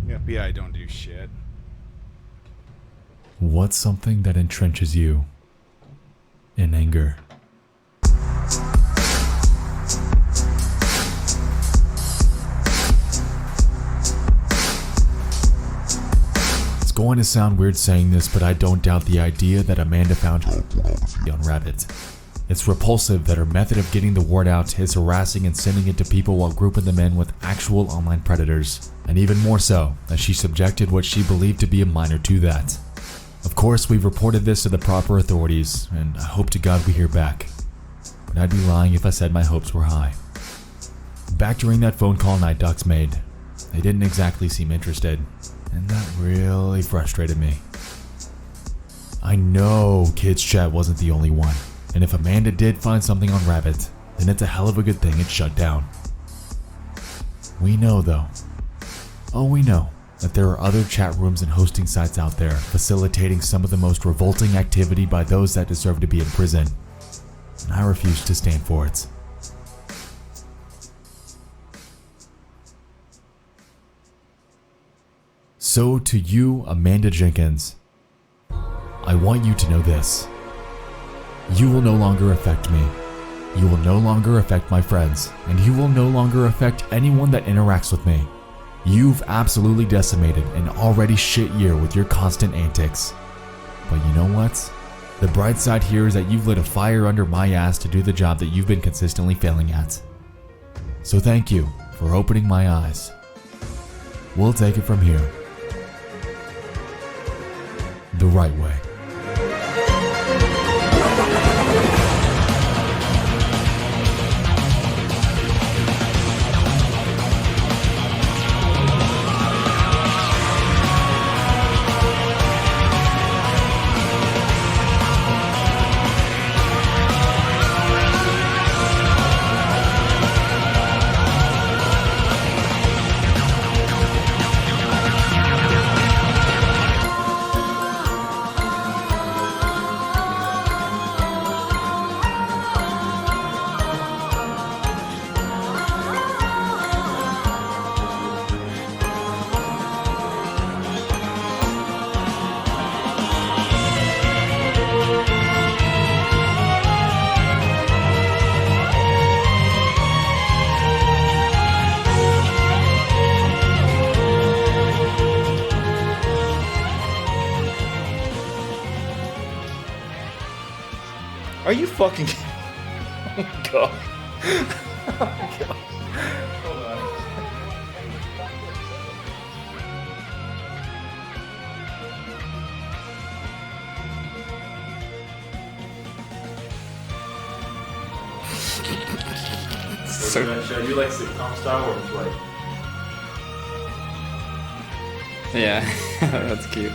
The FBI don't do shit. What's something that entrenches you in anger? It's going to sound weird saying this, but I don't doubt the idea that Amanda found her on Rabbit. It's repulsive that her method of getting the word out is harassing and sending it to people while grouping them in with actual online predators, and even more so that she subjected what she believed to be a minor to that. Of course, we've reported this to the proper authorities, and I hope to God we hear back. But I'd be lying if I said my hopes were high. Back during that phone call NightDocs made, they didn't exactly seem interested, and that really frustrated me. I know Kids Chat wasn't the only one, and if Amanda did find something on Rabbit, then it's a hell of a good thing it shut down. We know though. Oh, we know that there are other chat rooms and hosting sites out there facilitating some of the most revolting activity by those that deserve to be in prison, and I refuse to stand for it. So to you, Amanda Jenkins, I want you to know this. You will no longer affect me. You will no longer affect my friends, and you will no longer affect anyone that interacts with me. You've absolutely decimated an already shit year with your constant antics. But you know what? The bright side here is that you've lit a fire under my ass to do the job that you've been consistently failing at. So thank you for opening my eyes. We'll take it from here. The right way. Are you fucking kidding? Oh my god. Oh my god. Hold on. Should you like sitcom style or like? Yeah, that's cute.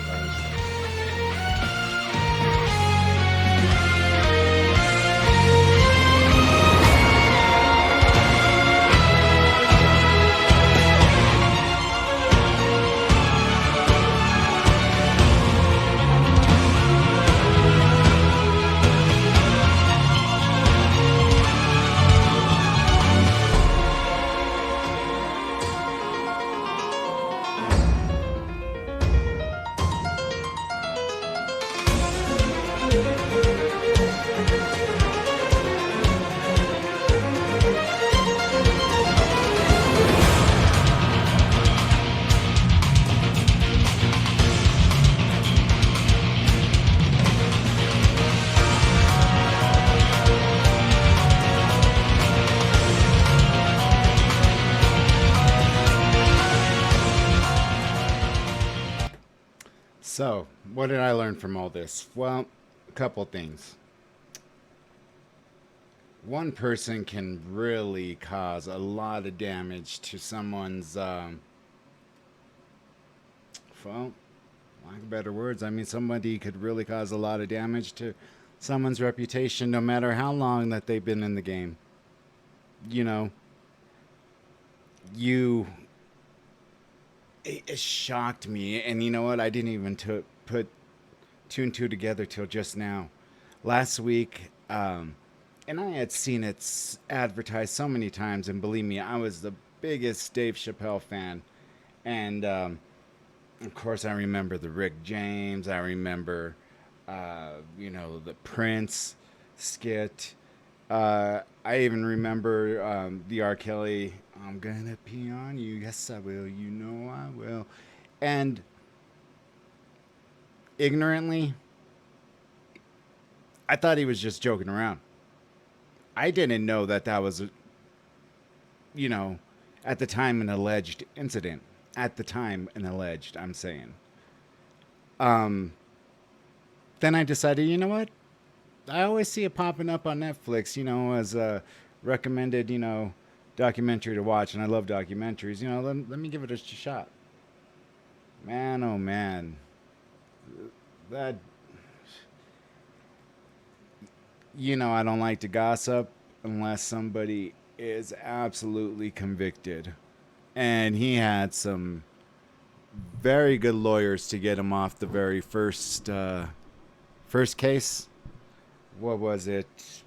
So, what did I learn from all this? Well, a couple things. One person can really cause a lot of damage to someone's, well, lack of better words, I mean, somebody could really cause a lot of damage to someone's reputation no matter how long that they've been in the game. You know, it shocked me, and you know what? I didn't even put two and two together till just now. Last week, and I had seen it advertised so many times, and believe me, I was the biggest Dave Chappelle fan. And of course, I remember the Rick James. I remember, the Prince skit. I even remember the R. Kelly, I'm gonna pee on you. Yes, I will. You know I will. And ignorantly, I thought he was just joking around. I didn't know that was, at the time an alleged incident. At the time an alleged, I'm saying. Then I decided, you know what? I always see it popping up on Netflix, as a recommended, documentary to watch, and I love documentaries. Let me give it a shot. Man, oh man, that, I don't like to gossip unless somebody is absolutely convicted, and he had some very good lawyers to get him off the very first case. What was it?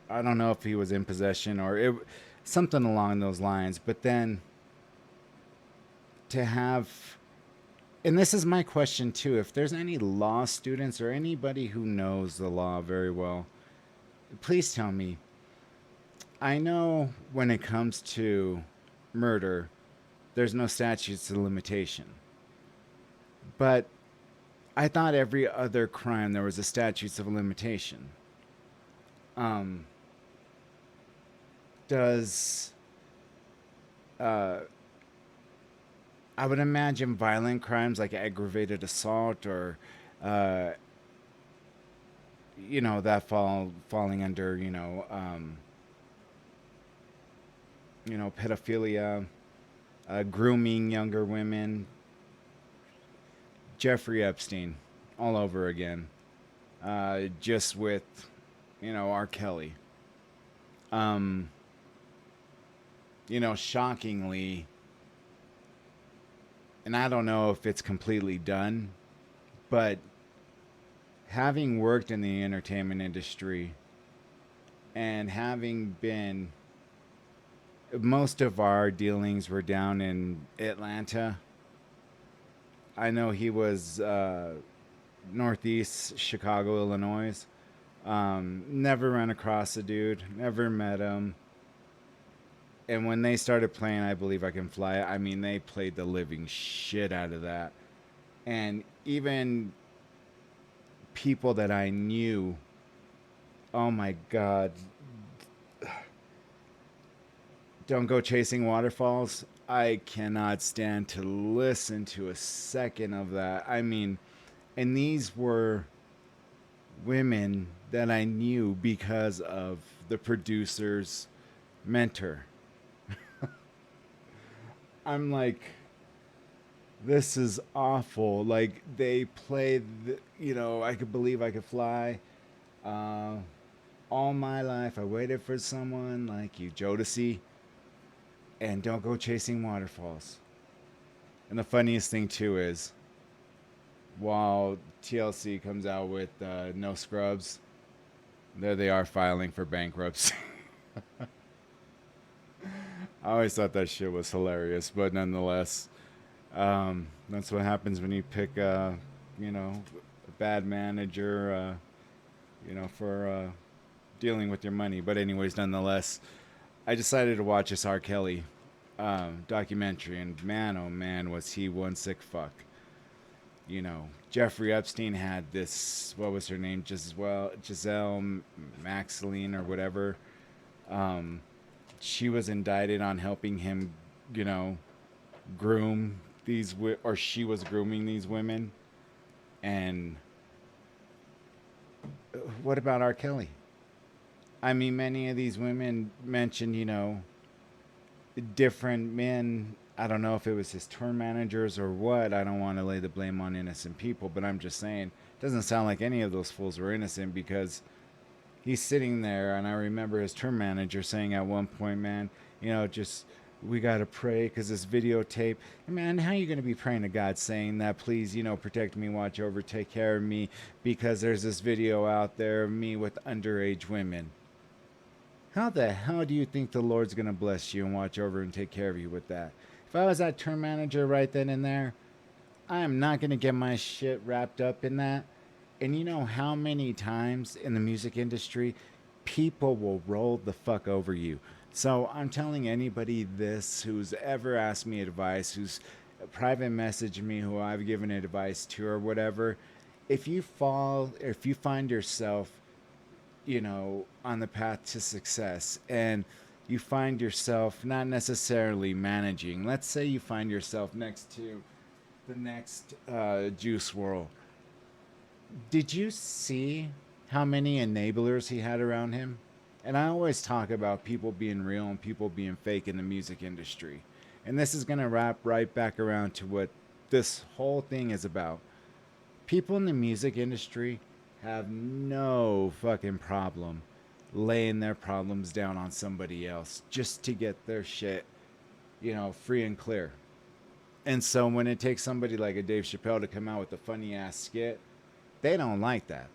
I don't know if he was in possession or something along those lines. But then to have, and this is my question too, if there's any law students or anybody who knows the law very well, please tell me. I know when it comes to murder, there's no statutes of limitation. But I thought every other crime there was a statutes of limitation. I would imagine violent crimes like aggravated assault or that falling under pedophilia, grooming younger women. Jeffrey Epstein all over again, just with R. Kelly. Shockingly, and I don't know if it's completely done, but having worked in the entertainment industry and having been, most of our dealings were down in Atlanta. I know he was Northeast Chicago, Illinois. Never ran across the dude, never met him. And when they started playing I Believe I Can Fly, I mean, they played the living shit out of that. And even people that I knew, oh my God, Don't Go Chasing Waterfalls. I cannot stand to listen to a second of that. I mean, and these were women that I knew because of the producer's mentor. I'm like, this is awful. Like, they played, I Could Believe I Could Fly. All my life, I waited for someone like you, Jodeci. And Don't Go Chasing Waterfalls. And the funniest thing, too, is while TLC comes out with No Scrubs, there they are filing for bankruptcy. I always thought that shit was hilarious, but nonetheless, that's what happens when you pick, a bad manager, for dealing with your money. But anyways, nonetheless, I decided to watch this R. Kelly documentary, and man, oh man, was he one sick fuck. Jeffrey Epstein had this, what was her name, Giselle Maxine or whatever. She was indicted on helping him, groom these, or she was grooming these women. And what about R. Kelly? I mean, many of these women mentioned, different men. I don't know if it was his tour managers or what. I don't want to lay the blame on innocent people, but I'm just saying, it doesn't sound like any of those fools were innocent, because he's sitting there, and I remember his tour manager saying at one point, man, we got to pray because this videotape. Man, how are you going to be praying to God saying that, please, protect me, watch over, take care of me, because there's this video out there of me with underage women? How the hell do you think the Lord's going to bless you and watch over and take care of you with that? If I was that tour manager right then and there, I am not going to get my shit wrapped up in that. And you know how many times in the music industry, people will roll the fuck over you. So I'm telling anybody this who's ever asked me advice, who's private messaged me, who I've given advice to or whatever, if you find yourself, on the path to success, and you find yourself not necessarily managing, let's say you find yourself next to the next Juice WRLD. Did you see how many enablers he had around him? And I always talk about people being real and people being fake in the music industry. And this is going to wrap right back around to what this whole thing is about. People in the music industry have no fucking problem laying their problems down on somebody else just to get their shit, free and clear. And so when it takes somebody like a Dave Chappelle to come out with a funny ass skit, they don't like that.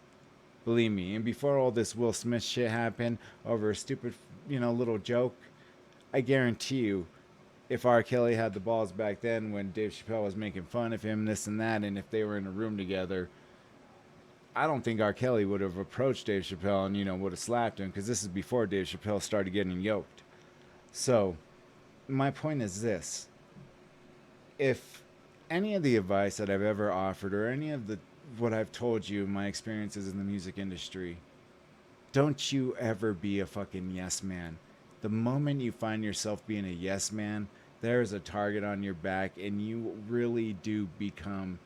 Believe me. And before all this Will Smith shit happened over a stupid, little joke, I guarantee you, if R. Kelly had the balls back then when Dave Chappelle was making fun of him, this and that, and if they were in a room together, I don't think R. Kelly would have approached Dave Chappelle and, would have slapped him, because this is before Dave Chappelle started getting yoked. So, my point is this. If any of the advice that I've ever offered, or any of what I've told you, my experiences in the music industry, don't you ever be a fucking yes man. The moment you find yourself being a yes man, there is a target on your back, and you really do become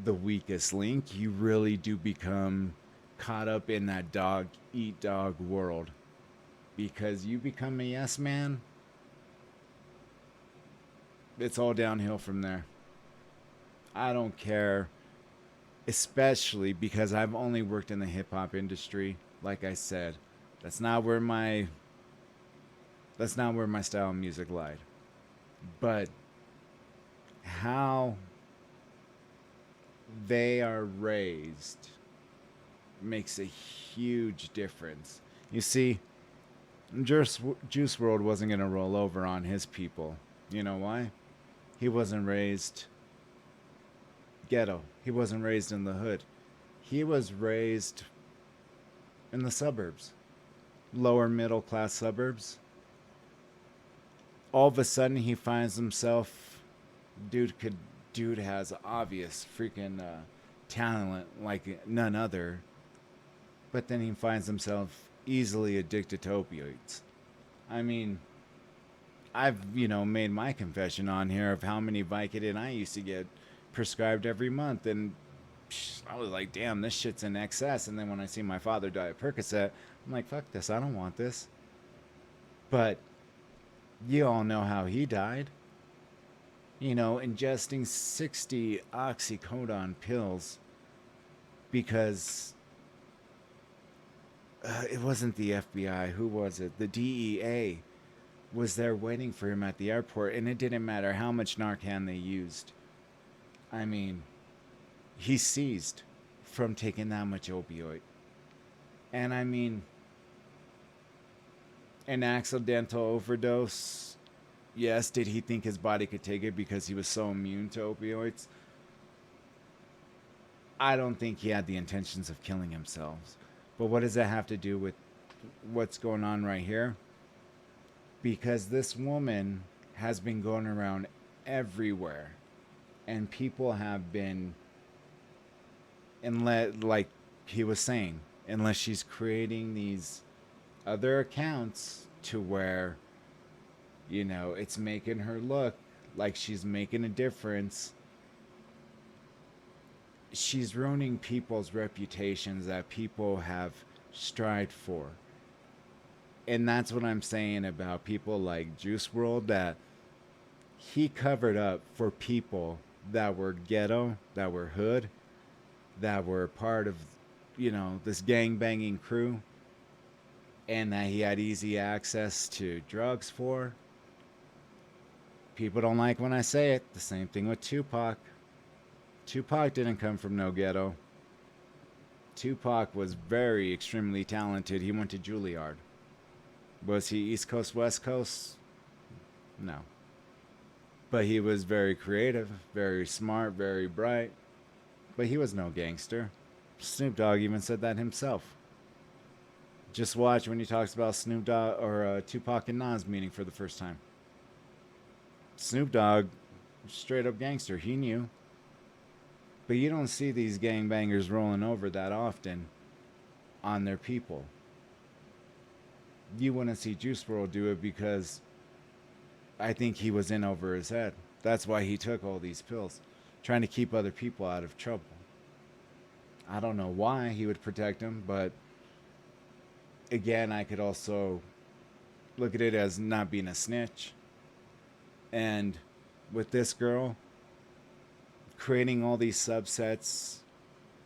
the weakest link. You really do become caught up in that dog eat dog world, because you become a yes man, it's all downhill from there. I don't care, especially because I've only worked in the hip hop industry. Like I said, that's not where my style of music lied. But how they are raised makes a huge difference. You see, Juice WRLD wasn't going to roll over on his people. You know why? He wasn't raised ghetto. He wasn't raised in the hood. He was raised in the suburbs. Lower middle class suburbs. All of a sudden he finds himself, dude has obvious freaking talent like none other, but then he finds himself easily addicted to opioids. I mean, I've made my confession on here of how many Vicodin I used to get prescribed every month, and I was like, damn, this shit's in excess. And then when I see my father die of Percocet, I'm like, fuck this, I don't want this. But you all know how he died. Ingesting 60 oxycodone pills because it wasn't the FBI. Who was it? The DEA was there waiting for him at the airport, and it didn't matter how much Narcan they used. I mean, he seized from taking that much opioid. And I mean, an accidental overdose. Yes, did he think his body could take it because he was so immune to opioids? I don't think he had the intentions of killing himself. But what does that have to do with what's going on right here? Because this woman has been going around everywhere, and people have been, like he was saying, unless she's creating these other accounts to where, it's making her look like she's making a difference, she's ruining people's reputations that people have strived for. And that's what I'm saying about people like Juice WRLD, that he covered up for people that were ghetto, that were hood, that were part of, this gang-banging crew, and that he had easy access to drugs for. People don't like when I say it. The same thing with Tupac. Tupac didn't come from no ghetto. Tupac was very extremely talented. He went to Juilliard. Was he East Coast, West Coast? No. But he was very creative, very smart, very bright. But he was no gangster. Snoop Dogg even said that himself. Just watch when he talks about Snoop Dogg or Tupac and Nas meeting for the first time. Snoop Dogg, straight up gangster. He knew. But you don't see these gangbangers rolling over that often on their people. You wouldn't see Juice WRLD do it because I think he was in over his head. That's why he took all these pills, trying to keep other people out of trouble. I don't know why he would protect them, but again, I could also look at it as not being a snitch. And with this girl, creating all these subsets,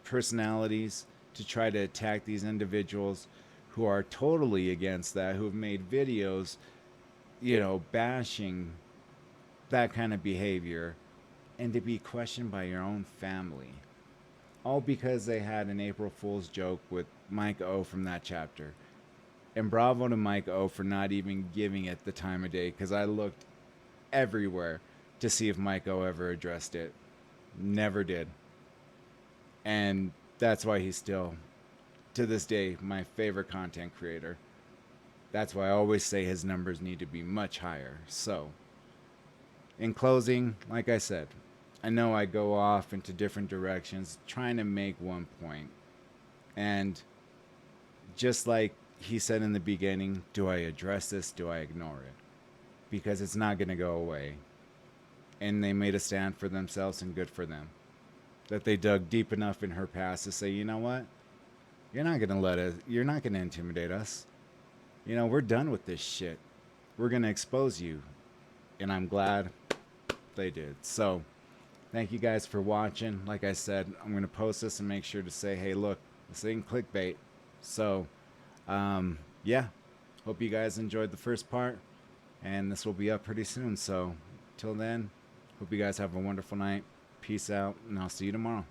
personalities to try to attack these individuals who are totally against that, who have made videos, bashing that kind of behavior and to be questioned by your own family. All because they had an April Fool's joke with Mike O from that chapter. And bravo to Mike O for not even giving it the time of day, because I looked everywhere to see if Mike O ever addressed it. Never did. And that's why he's still, to this day, my favorite content creator. That's why I always say his numbers need to be much higher. So, in closing, like I said, I know I go off into different directions trying to make one point. And just like he said in the beginning, do I address this? Do I ignore it? Because it's not going to go away. And they made a stand for themselves, and good for them. That they dug deep enough in her past to say, you know what? You're not going to intimidate us. You know, we're done with this shit. We're going to expose you. And I'm glad they did. So, thank you guys for watching. Like I said, I'm going to post this and make sure to say, hey, look, this ain't clickbait. So, yeah. Hope you guys enjoyed the first part. And this will be up pretty soon. So, till then, hope you guys have a wonderful night. Peace out. And I'll see you tomorrow.